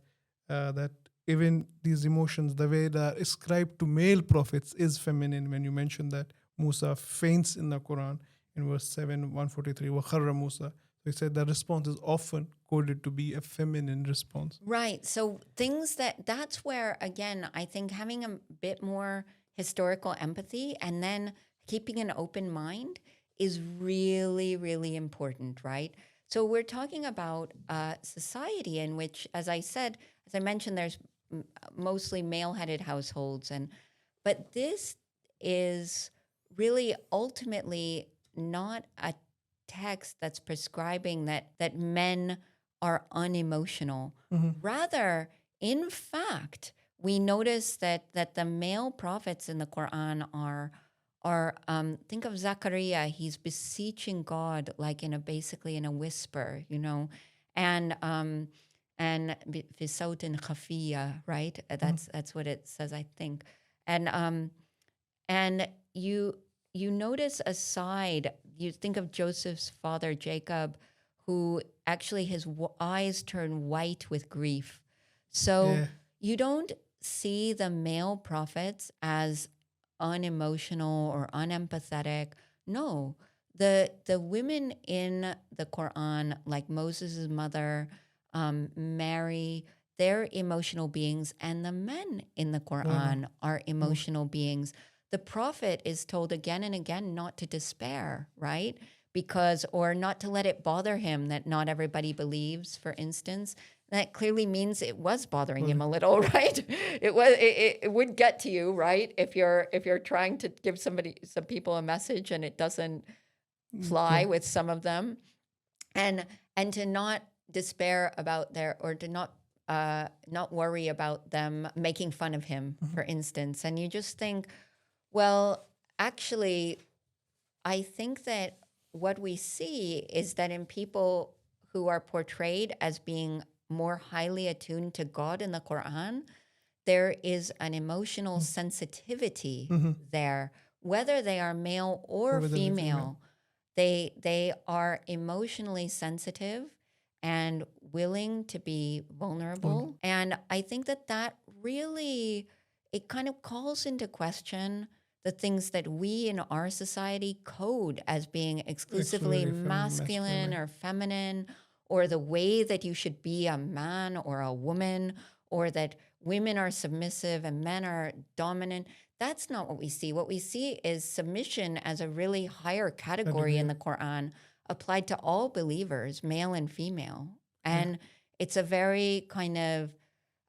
even these emotions, the way they're ascribed to male prophets is feminine. When you mentioned that Musa faints in the Quran in verse 7, 143, وَخَرَّ Musa. So he said the response is often coded to be a feminine response. Right. So that's where, again, I think having a bit more historical empathy and then keeping an open mind is really, really important, right? So we're talking about a society in which, as I mentioned, there's mostly male-headed households, but this is really ultimately not a text that's prescribing that men are unemotional. Rather, in fact, we notice that the male prophets in the Quran are think of Zachariah. He's beseeching God like basically in a whisper, and fisautin khafiya, right? That's what it says, I think. And you notice a side. You think of Joseph's father Jacob, who actually his eyes turn white with grief. So you don't see the male prophets as unemotional or unempathetic. No, the women in the Quran, like Moses' mother, Mary, they're emotional beings, and the men in the Quran are emotional beings. The prophet is told again and again not to despair, right? Or not to let it bother him that not everybody believes, for instance. That clearly means it was bothering him a little, right? It would get to you, right? If you're trying to give some people a message and it doesn't fly with some of them, and to not despair about or to not worry about them making fun of him, for instance. And you just think, well, actually, I think that what we see is that in people who are portrayed as being more highly attuned to God in the Quran, there is an emotional sensitivity there, whether they are male or female. They are emotionally sensitive and willing to be vulnerable. And I think that really, it kind of calls into question the things that we in our society code as being exclusively masculine or feminine, or the way that you should be a man or a woman, or that women are submissive and men are dominant. That's not what we see. What we see is submission as a really higher category in the Quran, applied to all believers, male and female. And it's a very kind of,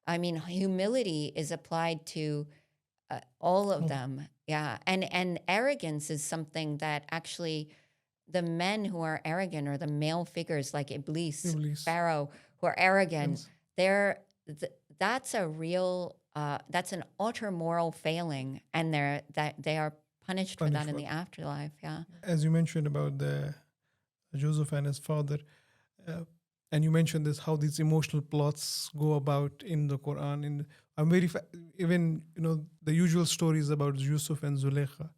humility is applied to all of them. Yeah. And arrogance is something that actually the men who are arrogant, or the male figures like Iblis. Pharaoh, who are arrogant, that's a real, that's an utter moral failing, and they are punished for that in the afterlife. Yeah. As you mentioned about Joseph and his father, and you mentioned this, how these emotional plots go about in the Quran. I'm even the usual stories about Yusuf and Zulaikha.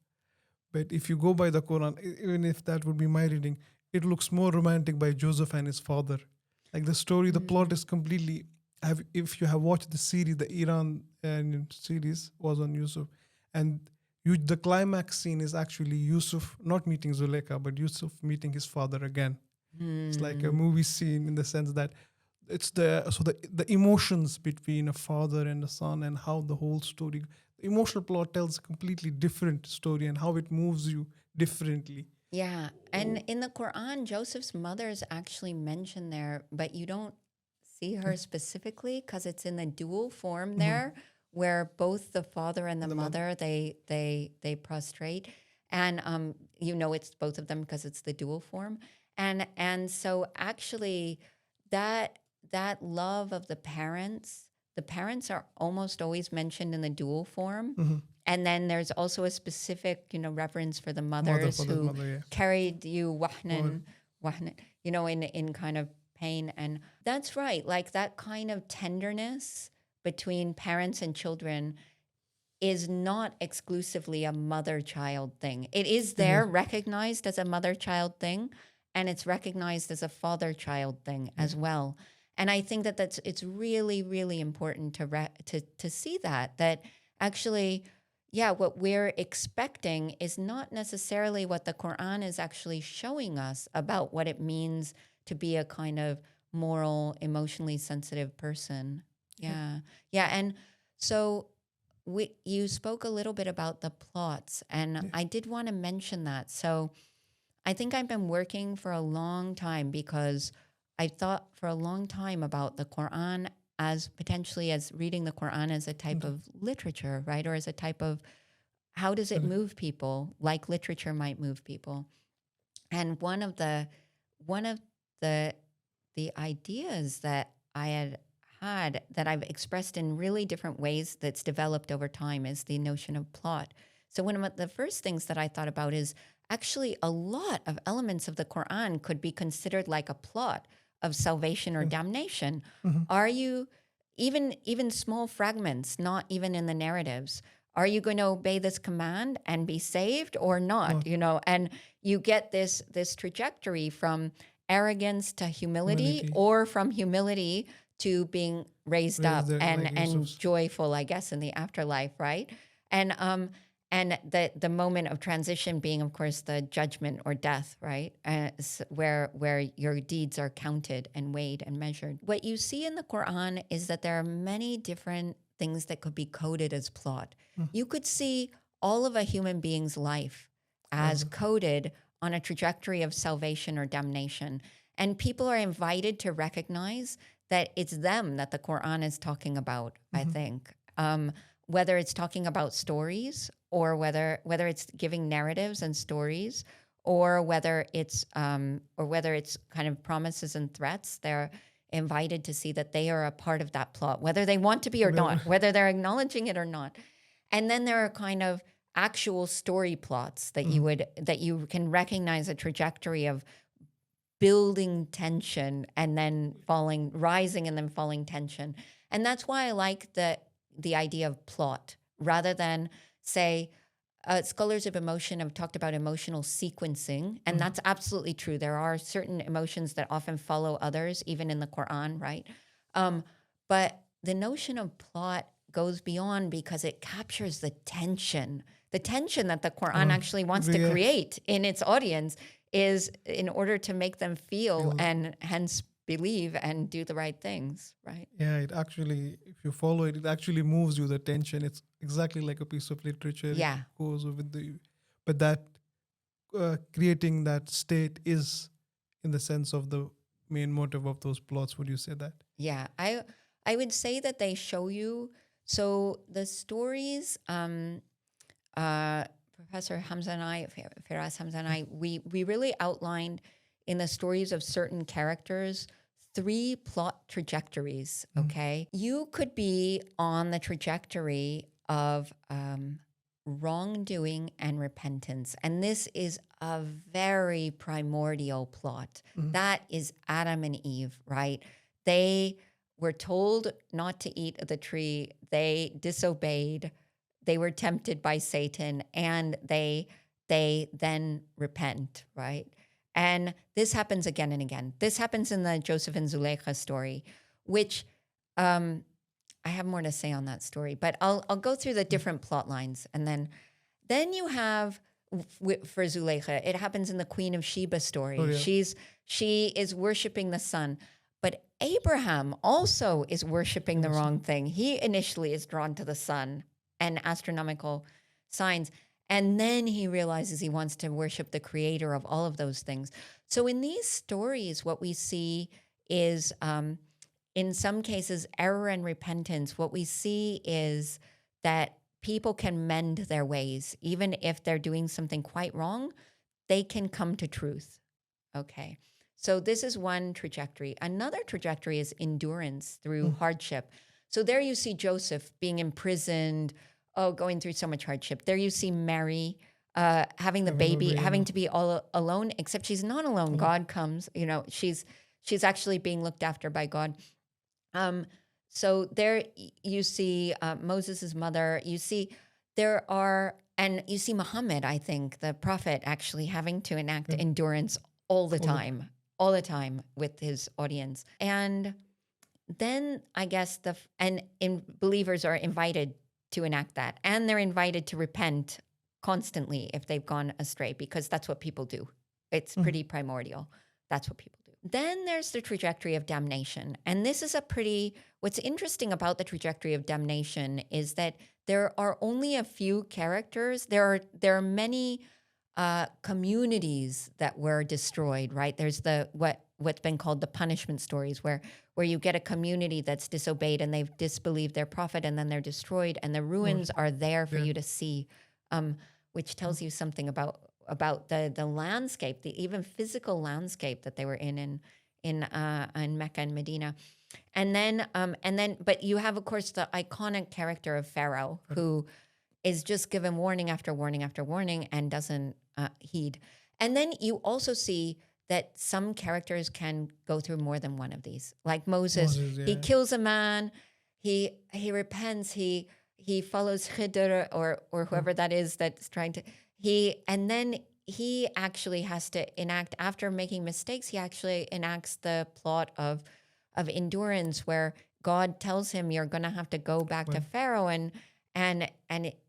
But if you go by the Quran, even if that would be my reading, it looks more romantic by Joseph and his father. Like the story, the plot is completely. If you have watched the series, the Iran series was on Yusuf, and the climax scene is actually Yusuf not meeting Zuleika, but Yusuf meeting his father again. It's like a movie scene in the sense that it's the emotions between a father and a son, and how the whole story, the emotional plot tells a completely different story, and how it moves you differently. Yeah. And in the Quran, Joseph's mother is actually mentioned there, but you don't see her specifically because it's in the dual form there, where both the father and the mother they prostrate, and it's both of them because it's the dual form, and so actually that love of the parents are almost always mentioned in the dual form. And then there's also a specific, reference for the mothers who carried you wahnan, in kind of pain. And that's right. Like that kind of tenderness between parents and children is not exclusively a mother-child thing. It is there recognized as a mother-child thing, and it's recognized as a father-child thing as well. And I think it's really, really important to see that actually, what we're expecting is not necessarily what the Quran is actually showing us about what it means to be a kind of moral, emotionally sensitive person. Yeah. And so you spoke a little bit about the plots, and I did want to mention that. So I think I've been working for a long time because I thought for a long time about the Quran as potentially as reading the Quran as a type of literature, right? Or as a type of, how does it move people like literature might move people? And one of the ideas that I had that I've expressed in really different ways that's developed over time is the notion of plot. So one of the first things that I thought about is actually a lot of elements of the Quran could be considered like a plot of salvation or damnation. Are you even small fragments, not even in the narratives? Are you going to obey this command and be saved or not? And you get this trajectory from arrogance to humility, or from humility to being raised up and joyful, I guess, in the afterlife, right? And the moment of transition being, of course, the judgment or death, right? Where your deeds are counted and weighed and measured. What you see in the Quran is that there are many different things that could be coded as plot. You could see all of a human being's life as coded on a trajectory of salvation or damnation. And people are invited to recognize that it's them that the Quran is talking about, I think. Whether it's talking about stories, or whether it's giving narratives and stories, or whether it's kind of promises and threats, they're invited to see that they are a part of that plot, whether they want to be or not, whether they're acknowledging it or not. And then there are kind of actual story plots that you can recognize a trajectory of building tension and then rising and then falling tension. And that's why I like the idea of plot rather than, say, scholars of emotion have talked about emotional sequencing, and that's absolutely true. There are certain emotions that often follow others, even in the Quran, right? But the notion of plot goes beyond, because it captures the tension that the Quran actually wants to create in its audience, is in order to make them feel and hence believe and do the right things, right? Yeah, it actually, if you follow it, it actually moves you, the tension. It's exactly like a piece of literature. Yeah. It goes with but that creating that state is in the sense of the main motive of those plots. Would you say that? Yeah, I would say that they show you. So the stories, Professor Hamza and I, Firas Hamza and I, we really outlined in the stories of certain characters 3 plot trajectories, okay? You could be on the trajectory of wrongdoing and repentance. And this is a very primordial plot. That is Adam and Eve, right? They were told not to eat of the tree. They disobeyed. They were tempted by Satan, and they then repent, right? And this happens again and again. This happens in the Joseph and Zuleika story, which I have more to say on that story, but I'll go through the different plot lines. And then you have, for Zuleika, it happens in the Queen of Sheba story. Oh, yeah. She is worshiping the sun. But Abraham also is worshiping the wrong thing. He initially is drawn to the sun and astronomical signs. And then he realizes he wants to worship the creator of all of those things. So in these stories, what we see is, in some cases, error and repentance. What we see is that people can mend their ways. Even if they're doing something quite wrong, they can come to truth. Okay. So this is one trajectory. Another trajectory is endurance through hardship. So there you see Joseph being imprisoned, going through so much hardship. There you see Mary having the baby, having to be all alone, except she's not alone. God comes, she's actually being looked after by God. So there you see Moses' mother. You see and you see Muhammad, I think, the prophet, actually having to enact endurance all the time with his audience. And then I guess believers are invited to enact that, and they're invited to repent constantly if they've gone astray, because that's what people do. It's pretty primordial. That's what people do. Then there's the trajectory of damnation. And this is what's interesting about the trajectory of damnation is that there are only a few characters. There are many communities that were destroyed, right? There's what's been called the punishment stories, where you get a community that's disobeyed and they've disbelieved their prophet, and then they're destroyed, and the ruins are there for you to see, which tells you something about the landscape, the even physical landscape that they were in Mecca and Medina. And then but you have, of course, the iconic character of Pharaoh, who is just given warning after warning after warning and doesn't heed. And then you also see that some characters can go through more than one of these. Like Moses, he kills a man, he repents, he follows Khidr or whoever that is that's trying to, and then he actually has to enact, after making mistakes, he actually enacts the plot of endurance, where God tells him, you're going to have to go back to Pharaoh, and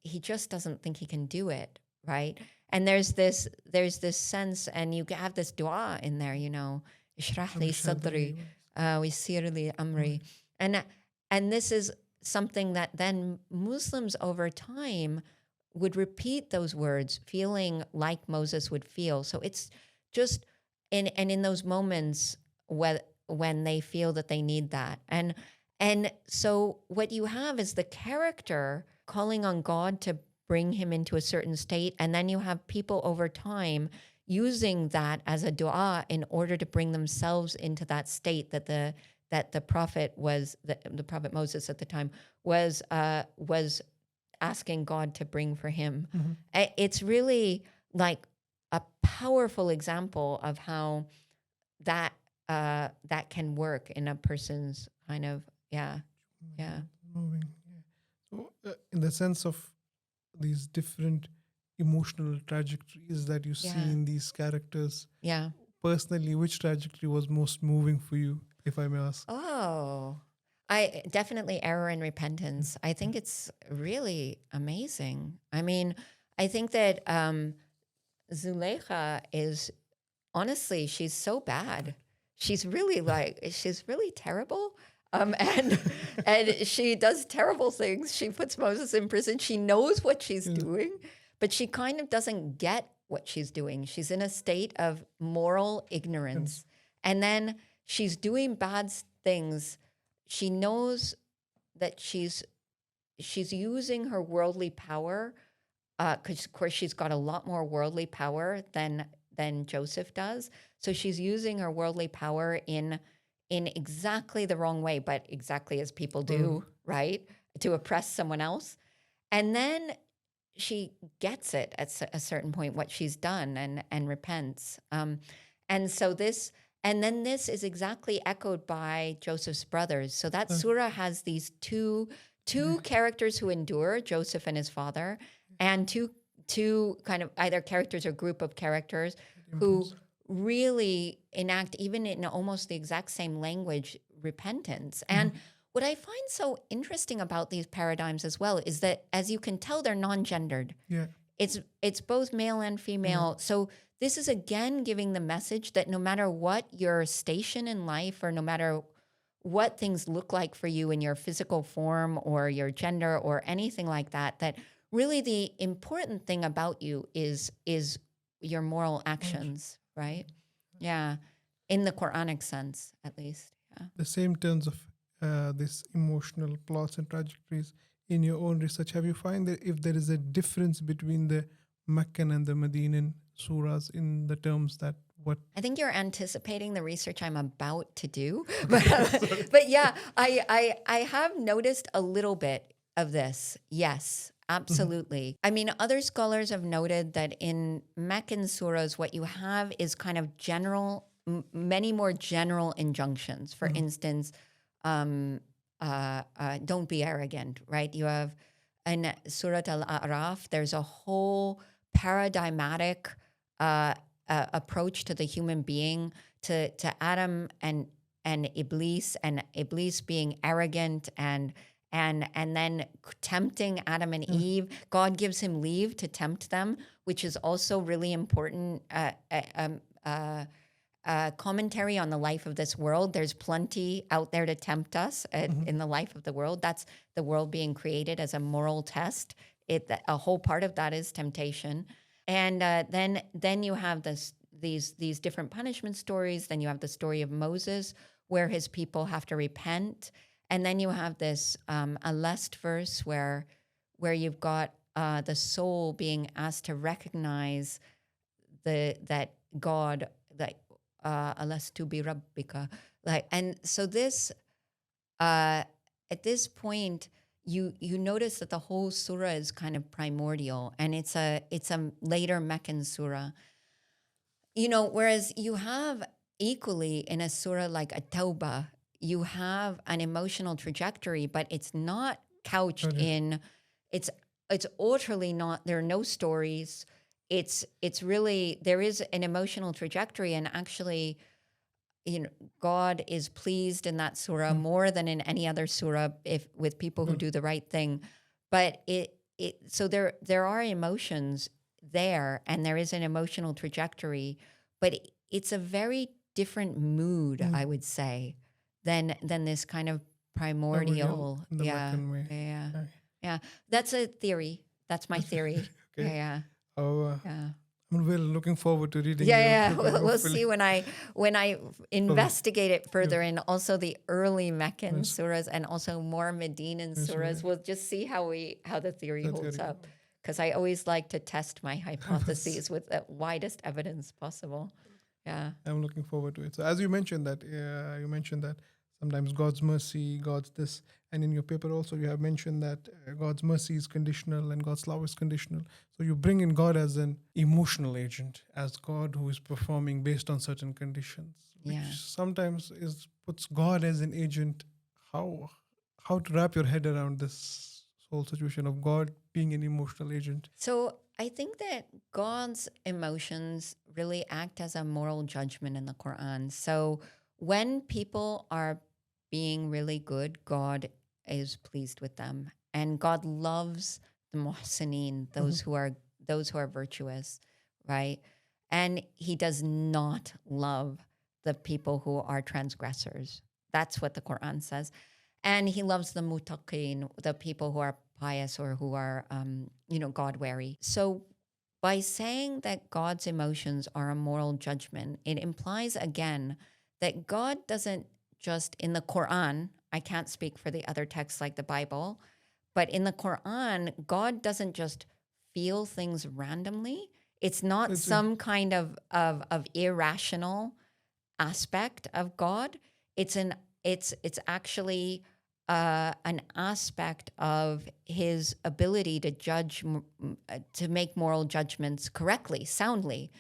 he just doesn't think he can do it, right? And there's this sense, and you have this dua in there, Ishrah li sadri, waysir li amri. And this is something that then Muslims over time would repeat those words, feeling like Moses would feel. So it's just in those moments when they feel that they need that. And so what you have is the character calling on God to bring him into a certain state, and then you have people over time using that as a dua in order to bring themselves into that state that the prophet the prophet Moses at the time was asking God to bring for him. It's really like a powerful example of how that can work in a person's kind of moving. So in the sense of these different emotional trajectories that you see in these characters, personally, which trajectory was most moving for you, if I may ask? I definitely error and repentance. I think it's really amazing. I mean, I think that Zuleika is, honestly, she's so bad. She's really terrible. And she does terrible things. She puts Moses in prison. She knows what she's doing, but she kind of doesn't get what she's doing. She's in a state of moral ignorance. And then she's doing bad things. She knows that she's using her worldly power, because of course she's got a lot more worldly power than Joseph does. So she's using her worldly power in exactly the wrong way, but exactly as people do, right? To oppress someone else. And then she gets it at a certain point, what she's done, and repents. And then this is exactly echoed by Joseph's brothers. So that surah has these two characters who endure, Joseph and his father, and two kind of either characters or group of characters who really enact, even in almost the exact same language, repentance. And what I find so interesting about these paradigms as well is that, as you can tell, they're non-gendered. Yeah. It's both male and female. So this is again giving the message that no matter what your station in life, or no matter what things look like for you in your physical form or your gender or anything like that, that really the important thing about you is your moral actions, right? Yeah. In the Quranic sense, at least. Yeah. The same terms of this emotional plots and trajectories in your own research, have you find that if there is a difference between the Meccan and the Medinan surahs in the terms that what? I think you're anticipating the research I'm about to do, but yeah, I have noticed a little bit of this. Yes, absolutely. I mean, other scholars have noted that in Meccan surahs, what you have is kind of general, many more general injunctions. For instance, don't be arrogant, right? You have in Surat Al-A'raf, there's a whole paradigmatic approach to the human being, to Adam and Iblis being arrogant and then tempting Adam and Eve. God gives him leave to tempt them, which is also really important. Commentary on the life of this world. There's plenty out there to tempt us in the life of the world. That's the world being created as a moral test. A whole part of that is temptation. And then you have these different punishment stories. Then you have the story of Moses, where his people have to repent. And then you have this a lest verse where you've got the soul being asked to recognize that God, alastu bi rabbika, and so this at this point you notice that the whole surah is kind of primordial, and it's a later Meccan surah. Whereas you have equally in a surah like a Tawbah, you have an emotional trajectory, but it's not couched in, it's utterly not, there are no stories. It's really, there is an emotional trajectory, and actually, God is pleased in that surah more than in any other surah with people who do the right thing. But so there are emotions there, and there is an emotional trajectory, but it's a very different mood, I would say, than this kind of primordial. In the Yeah, Meccan way. yeah. That's a theory. That's my theory. Okay. Yeah. I'm really looking forward to reading. Yeah. We'll see when I investigate it further, and also the early Meccan surahs and also more Medinan surahs. We'll just see how the theory holds up, because I always like to test my hypotheses with the widest evidence possible. Yeah. I'm looking forward to it. So as you mentioned that sometimes God's mercy, God's this, and in your paper also you have mentioned that God's mercy is conditional and God's love is conditional. So you bring in God as an emotional agent, as God who is performing based on certain conditions, which sometimes puts God as an agent. How to wrap your head around this whole situation of God being an emotional agent? So I think that God's emotions really act as a moral judgment in the Quran. So when people are being really good, God is pleased with them, and God loves the muhsinin, those who are virtuous, right? And He does not love the people who are transgressors. That's what the Quran says. And He loves the muttaqin, the people who are pious or who are, God-wary. So by saying that God's emotions are a moral judgment, it implies again that God doesn't just, in the Quran, I can't speak for the other texts like the Bible, but in the Quran, God doesn't just feel things randomly. It's not some kind of irrational aspect of God. It's actually an aspect of His ability to judge, to make moral judgments correctly, soundly.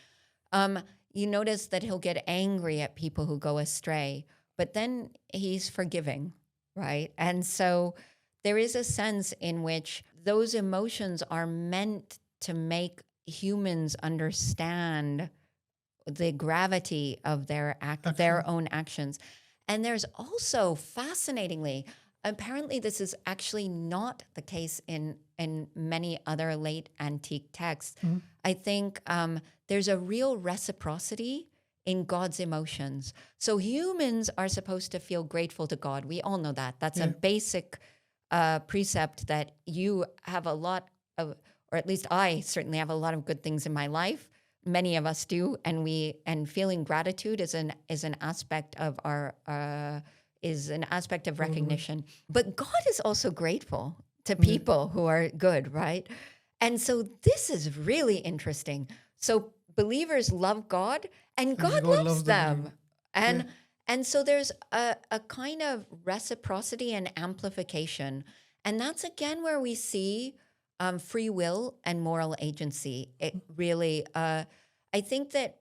You notice that He'll get angry at people who go astray, but then He's forgiving, right? And so there is a sense in which those emotions are meant to make humans understand the gravity of their own actions. And there's also, fascinatingly, apparently this is actually not the case in many other late antique texts. I think there's a real reciprocity in God's emotions. So humans are supposed to feel grateful to God. We all know that. That's a basic precept, that you have a lot of, or at least I certainly have a lot of good things in my life. Many of us do, and feeling gratitude is an aspect of recognition. But God is also grateful to people who are good, right? And so this is really interesting. So believers love God, and God loves them. And so there's a kind of reciprocity and amplification. And that's again where we see free will and moral agency. It really, I think that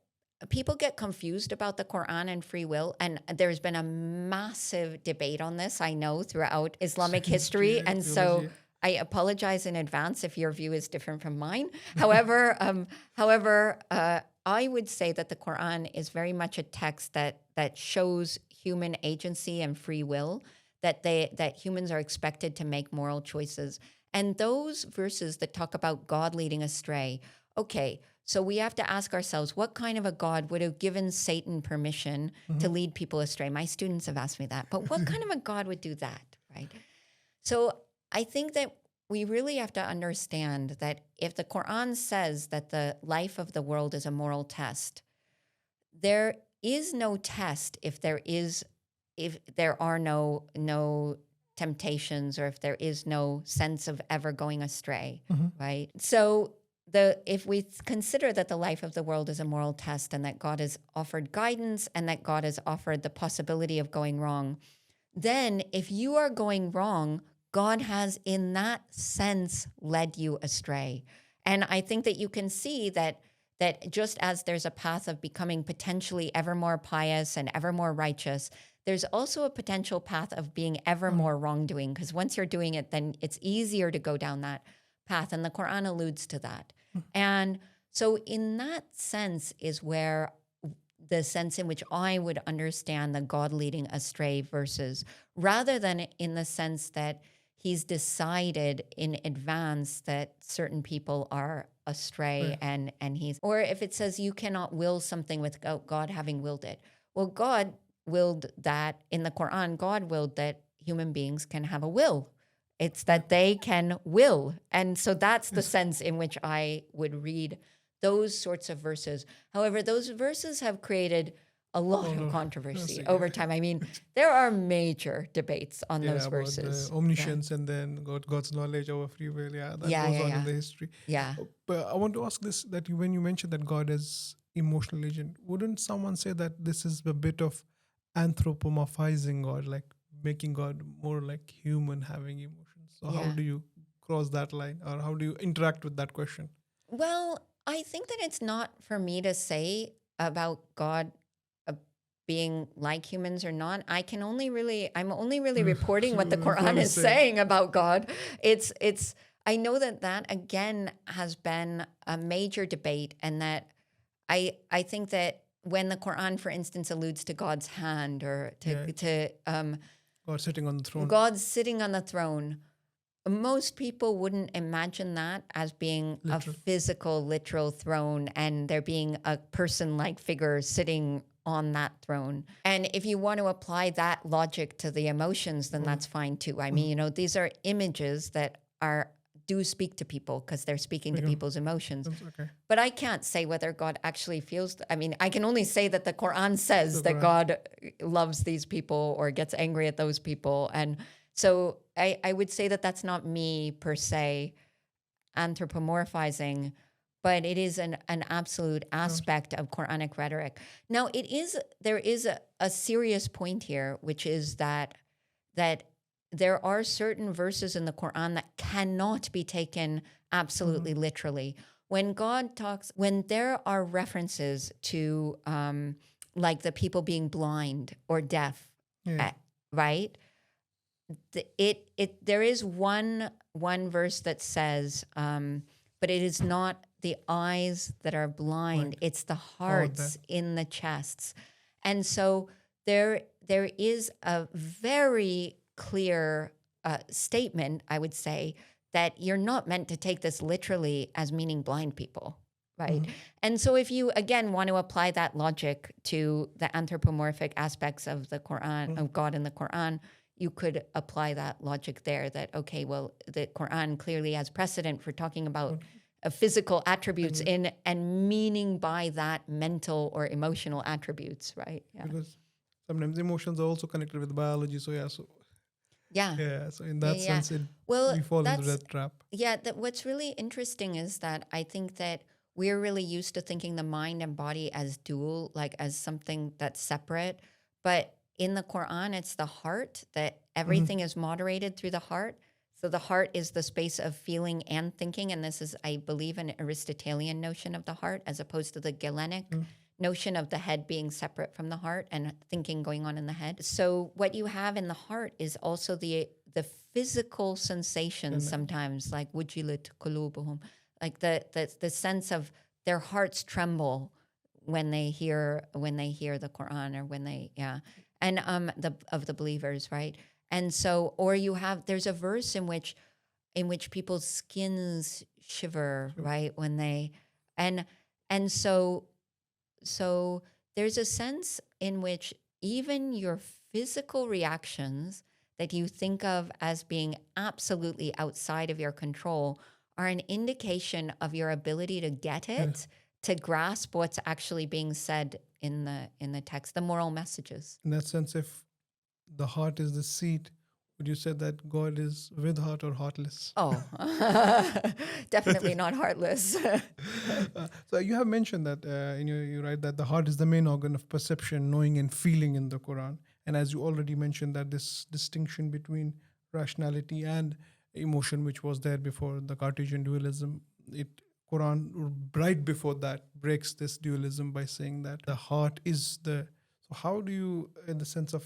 people get confused about the Quran and free will. And there's been a massive debate on this, I know, throughout Islamic history. And so I apologize in advance if your view is different from mine. However, I would say that the Quran is very much a text that shows human agency and free will, that humans are expected to make moral choices. And those verses that talk about God leading astray, okay, so we have to ask ourselves, what kind of a God would have given Satan permission to lead people astray? My students have asked me that. But what kind of a God would do that, right? So I think that we really have to understand that if the Quran says that the life of the world is a moral test, there is no test if there are no temptations, or if there is no sense of ever going astray, right? So if we consider that the life of the world is a moral test, and that God has offered guidance, and that God has offered the possibility of going wrong, then if you are going wrong, God has in that sense led you astray. And I think that you can see that just as there's a path of becoming potentially ever more pious and ever more righteous, there's also a potential path of being ever more wrongdoing, because once you're doing it, then it's easier to go down that path. And the Quran alludes to that. And so in that sense is where the sense in which I would understand the God leading astray verses, rather than in the sense that he's decided in advance that certain people are astray, and he's, or if it says you cannot will something without God having willed it. Well, God willed that in the Quran. God willed that human beings can have a will. It's that they can will. And so that's the sense in which I would read those sorts of verses. However, those verses have created a lot of controversy over time. I mean, there are major debates on those verses. About the omniscience and then God's knowledge over free will. That goes on in the history. Yeah. But I want to ask this, that when you mentioned that God is emotional agent, wouldn't someone say that this is a bit of anthropomorphizing God, like making God more like human, having emotions? So how do you cross that line, or how do you interact with that question? Well, I think that it's not for me to say about God being like humans or not. I'm only really reporting what the Quran is saying about God. I know that again has been a major debate, and that I think that when the Quran, for instance, alludes to God's hand, or to God sitting on the throne. God's sitting on the throne, most people wouldn't imagine that as being a physical, literal throne, and there being a person-like figure sitting on that throne. And if you want to apply that logic to the emotions, then that's fine too. I mean, these are images that do speak to people, because they're speaking to people's emotions. Okay. But I can't say whether God actually feels. I mean, I can only say that the Quran says that God loves these people or gets angry at those people. And so I would say that that's not me per se anthropomorphizing, but it is an absolute aspect of Quranic rhetoric. Now, there is a serious point here, which is that there are certain verses in the Quran that cannot be taken absolutely literally. When there are references to like the people being blind or deaf, right? There is one verse that says, but it is not the eyes that are blind. Right. It's the hearts in the chests. And so there is a very clear statement, I would say, that you're not meant to take this literally as meaning blind people, right? And so if you, again, want to apply that logic to the anthropomorphic aspects of the Quran, of God in the Quran, you could apply that logic there that, okay, well, the Quran clearly has precedent for talking about physical attributes in and meaning by that mental or emotional attributes, right? Yeah. Because sometimes emotions are also connected with biology. So so in that sense, we fall into that trap. Yeah, what's really interesting is that I think that we're really used to thinking the mind and body as dual, like as something that's separate. But in the Quran, it's the heart, that everything is moderated through the heart. So the heart is the space of feeling and thinking. And this is, I believe, an Aristotelian notion of the heart, as opposed to the Galenic notion of the head being separate from the heart and thinking going on in the head. So what you have in the heart is also the physical sensations sometimes, like wujilat qulubuhum, like the sense of their hearts tremble when they hear the Quran, or when they and of the believers, right? And so, or there's a verse in which people's skins shiver, right, when they and so there's a sense in which even your physical reactions that you think of as being absolutely outside of your control are an indication of your ability to get it, to grasp what's actually being said in the text, the moral messages. In that sense, if the heart is the seat, would you say that God is with heart or heartless? Oh, definitely not heartless. So you have mentioned that you write that the heart is the main organ of perception, knowing, and feeling in the Quran. And as you already mentioned, that this distinction between rationality and emotion, which was there before the Cartesian dualism, Quran right before that breaks this dualism by saying that the heart is the. So how do you, in the sense of,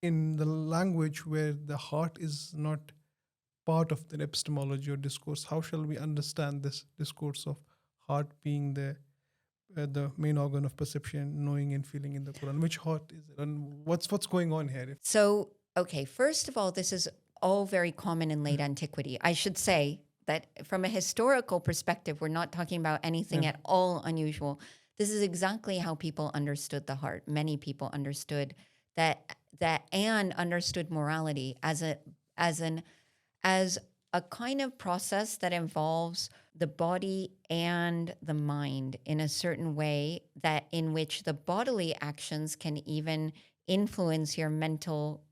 in the language where the heart is not part of the epistemology or discourse, how shall we understand this discourse of heart being the main organ of perception, knowing, and feeling in the Quran? Which heart is it, and what's going on here? So, okay, first of all, this is all very common in late antiquity. I should say that from a historical perspective, we're not talking about anything at all unusual. This is exactly how people understood the heart. Many people understood that and understood morality as a kind of process that involves the body and the mind in a certain way, that in which the bodily actions can even influence your mental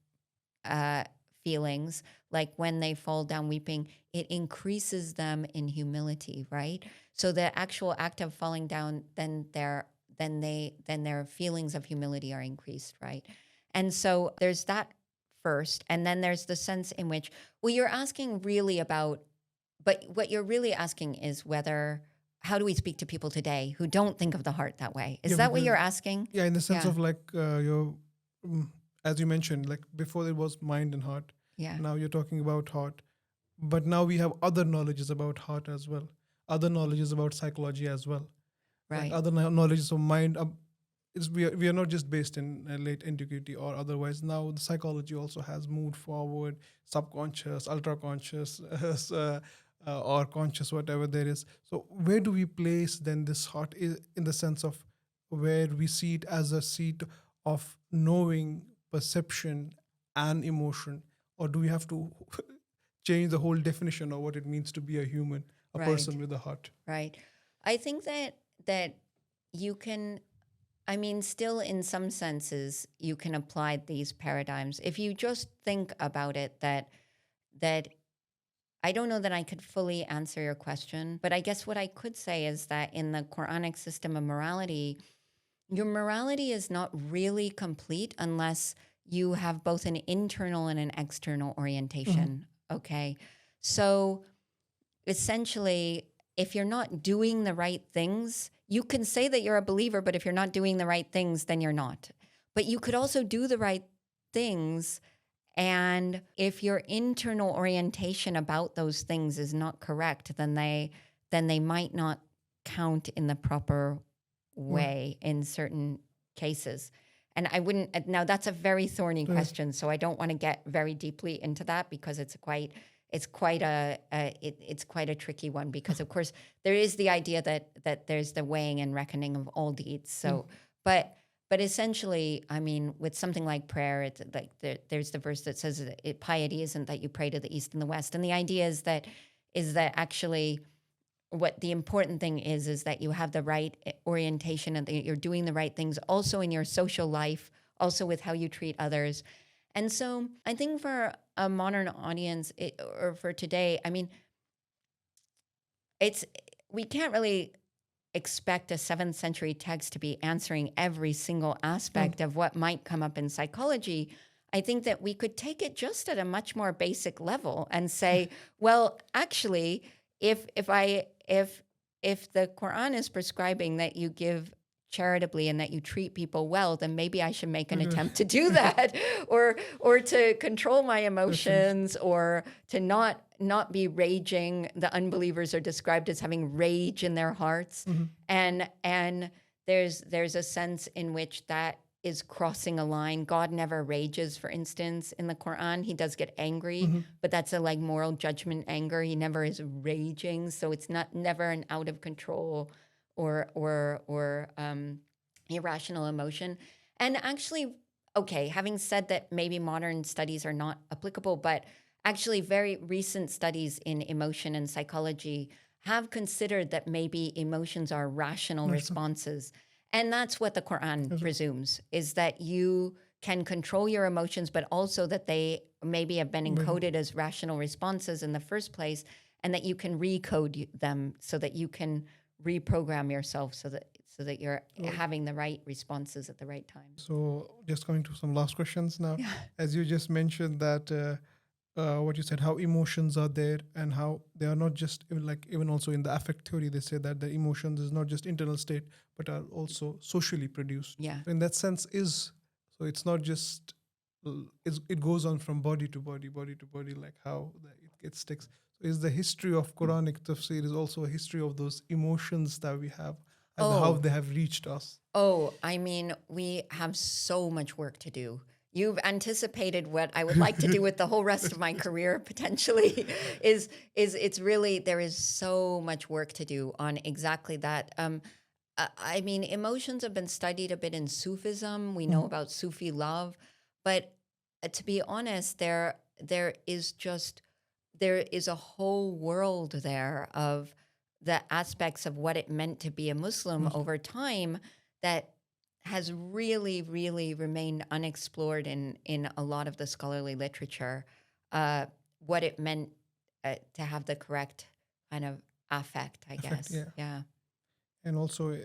feelings. Like when they fall down weeping, it increases them in humility, right? So the actual act of falling down, then their feelings of humility are increased, right? And so there's that first. And then there's the sense in which, well, you're asking really about, but what you're really asking is how do we speak to people today who don't think of the heart that way? Is that what you're asking? Yeah, in the sense of like as you mentioned, like before it was mind and heart. Yeah. Now you're talking about heart. But now we have other knowledges about heart as well. Other knowledges about psychology as well. Right. Like other knowledges of mind. We are not just based in late antiquity or otherwise. Now the psychology also has moved forward, subconscious, ultra-conscious, or conscious, whatever there is. So where do we place then this heart in the sense of where we see it as a seat of knowing, perception, and emotion? Or do we have to change the whole definition of what it means to be a human, a person with a heart? Right. I think that you can, still in some senses, you can apply these paradigms. If you just think about it, that I don't know that I could fully answer your question, but I guess what I could say is that in the Quranic system of morality, your morality is not really complete unless you have both an internal and an external orientation. Okay. So essentially, if you're not doing the right things, you can say that you're a believer, but if you're not doing the right things, then you're not. But you could also do the right things, and if your internal orientation about those things is not correct, then then they might not count in the proper way in certain cases. And I wouldn't, now that's a very thorny question, so I don't want to get very deeply into that because it's quite a tricky one, because of course there is the idea that there's the weighing and reckoning of all deeds. So, but essentially, I mean, with something like prayer, it's like there's the verse that says piety isn't that you pray to the east and the west, and the idea is that actually what the important thing is that you have the right orientation and that you're doing the right things also in your social life, also with how you treat others. And so I think for a modern audience or for today, I mean, we can't really expect a 7th century text to be answering every single aspect of what might come up in psychology. I think that we could take it just at a much more basic level and say, well, actually, if the Qur'an is prescribing that you give charitably and that you treat people well, then maybe I should make an attempt to do that, or to control my emotions, or to not be raging. The unbelievers are described as having rage in their hearts, and there's a sense in which that is crossing a line. God never rages, for instance, in the Quran. He does get angry, but that's a like moral judgment anger. He never is raging, so it's never an out of control or irrational emotion. And actually, okay, having said that, maybe modern studies are not applicable, but actually very recent studies in emotion and psychology have considered that maybe emotions are rational responses. And that's what the Quran presumes, is that you can control your emotions, but also that they maybe have been encoded as rational responses in the first place, and that you can recode them so that you can reprogram yourself so that you're having the right responses at the right time. So just coming to some last questions now. As you just mentioned that what you said, how emotions are there and how they are not just even also in the affect theory, they say that the emotions is not just internal state, but are also socially produced. Yeah. In that sense so it's not just, it goes on from body to body, like how it sticks. So is the history of Quranic tafsir is also a history of those emotions that we have and how they have reached us? Oh, I mean, we have so much work to do. You've anticipated what I would like to do with the whole rest of my career, potentially, is it's really, there is so much work to do on exactly that. I mean, emotions have been studied a bit in Sufism. We know about Sufi love, but to be honest, there is a whole world there of the aspects of what it meant to be a Muslim over time that has really, really remained unexplored in a lot of the scholarly literature, what it meant to have the correct kind of affect, I guess. Yeah. And also, the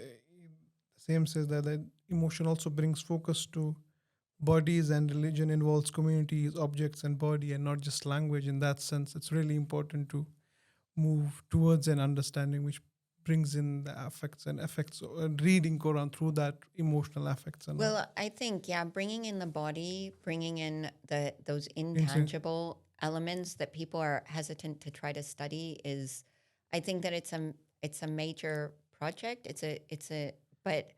same says that emotion also brings focus to bodies, and religion involves communities, objects, and body, and not just language. In that sense, it's really important to move towards an understanding which brings in the affects and effects, reading Quran through that emotional affects. And well, I think, bringing in the body, bringing in those intangible elements that people are hesitant to try to study is, I think that it's a major project. But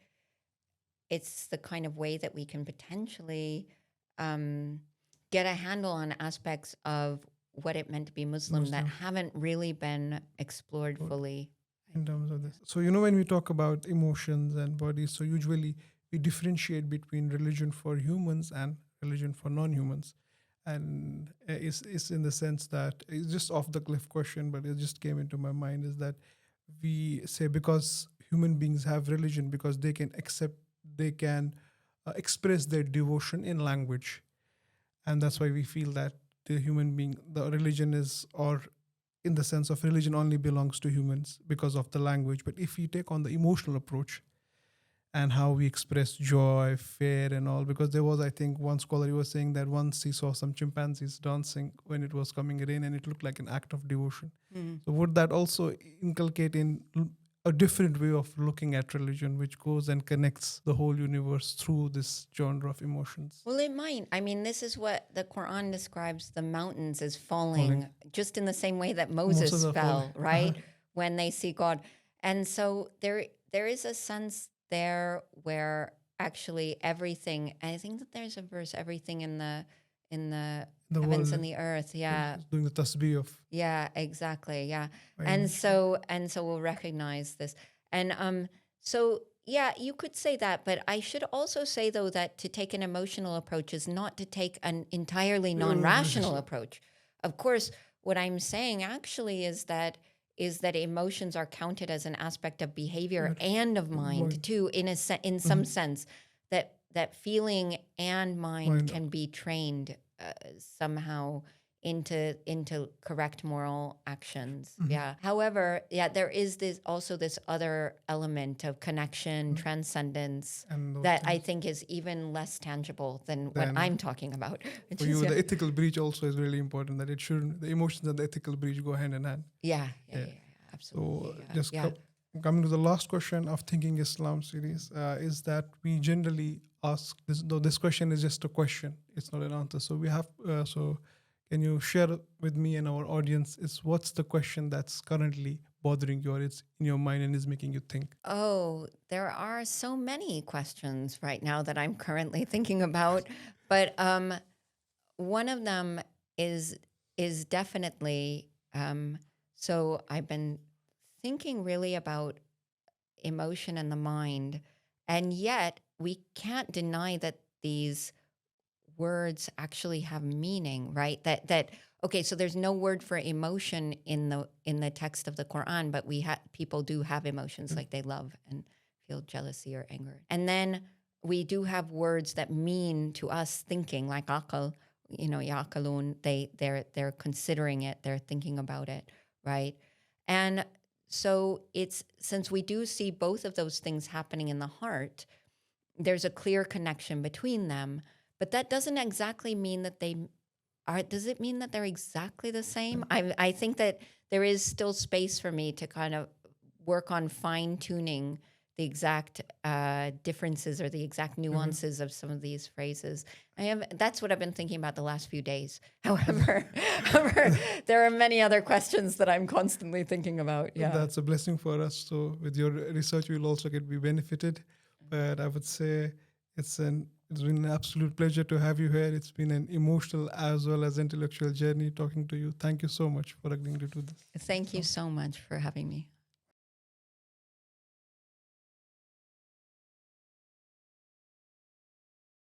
it's the kind of way that we can potentially get a handle on aspects of what it meant to be Muslim that haven't really been explored fully. In terms of this. So, when we talk about emotions and bodies, so usually we differentiate between religion for humans and religion for non-humans. And it's in the sense that, it's just off the cliff question, but it just came into my mind, is that we say because human beings have religion, because they can express their devotion in language. And that's why we feel that the religion is, or in the sense of religion only belongs to humans because of the language. But if we take on the emotional approach and how we express joy, fear, and all, because there was, I think, one scholar, he was saying that once he saw some chimpanzees dancing when it was coming rain, and it looked like an act of devotion. So would that also inculcate in a different way of looking at religion, which goes and connects the whole universe through this genre of emotions? Well, it might. I mean, this is what the Quran describes the mountains as falling, just in the same way that Moses fell, right? when they see God. And so there is a sense there where actually everything, I think that there's a verse, everything in the The heavens world and the earth. Yeah. is doing the tasbih of. Yeah, exactly. Yeah. I And imagine. so we'll recognize this. And so yeah, you could say that, but I should also say though that to take an emotional approach is not to take an entirely non-rational approach. Of course, what I'm saying actually is that emotions are counted as an aspect of behavior and of mind too, in some sense, that feeling and mind can be trained somehow into correct moral actions. Yeah. However, yeah, there is this other element of connection, transcendence And those that I things. think is even less tangible than what I'm talking about. which For is, you, yeah. the ethical breach also is really important. That it shouldn't. The emotions and the ethical breach go hand in hand. Yeah, Yeah. absolutely. So yeah, just yeah. coming to the last question of Thinking Islam series, is that we generally ask this. Though this question is just a question, it's not an answer. So we have. So can you share with me and our audience? Is what's the question that's currently bothering you, or it's in your mind and is making you think? Oh, there are so many questions right now that I'm currently thinking about, but one of them is definitely so I've been thinking really about emotion and the mind, and yet we can't deny that these words actually have meaning, right? That okay, so there's no word for emotion in the text of the Quran, but people do have emotions, like they love and feel jealousy or anger. And then we do have words that mean to us thinking, like aql, yaqalun, they're considering it, they're thinking about it, right? And so it's, since we do see both of those things happening in the heart, there's a clear connection between them, but that doesn't exactly mean that they are. Does it mean that they're exactly the same? I think that there is still space for me to kind of work on fine tuning the exact differences or the exact nuances of some of these phrases. That's what I've been thinking about the last few days. However, there are many other questions that I'm constantly thinking about. Yeah. That's a blessing for us. So with your research, we'll also be benefited. But I would say it's been an absolute pleasure to have you here. It's been an emotional as well as intellectual journey talking to you. Thank you so much for agreeing to do this. Thank you so much for having me.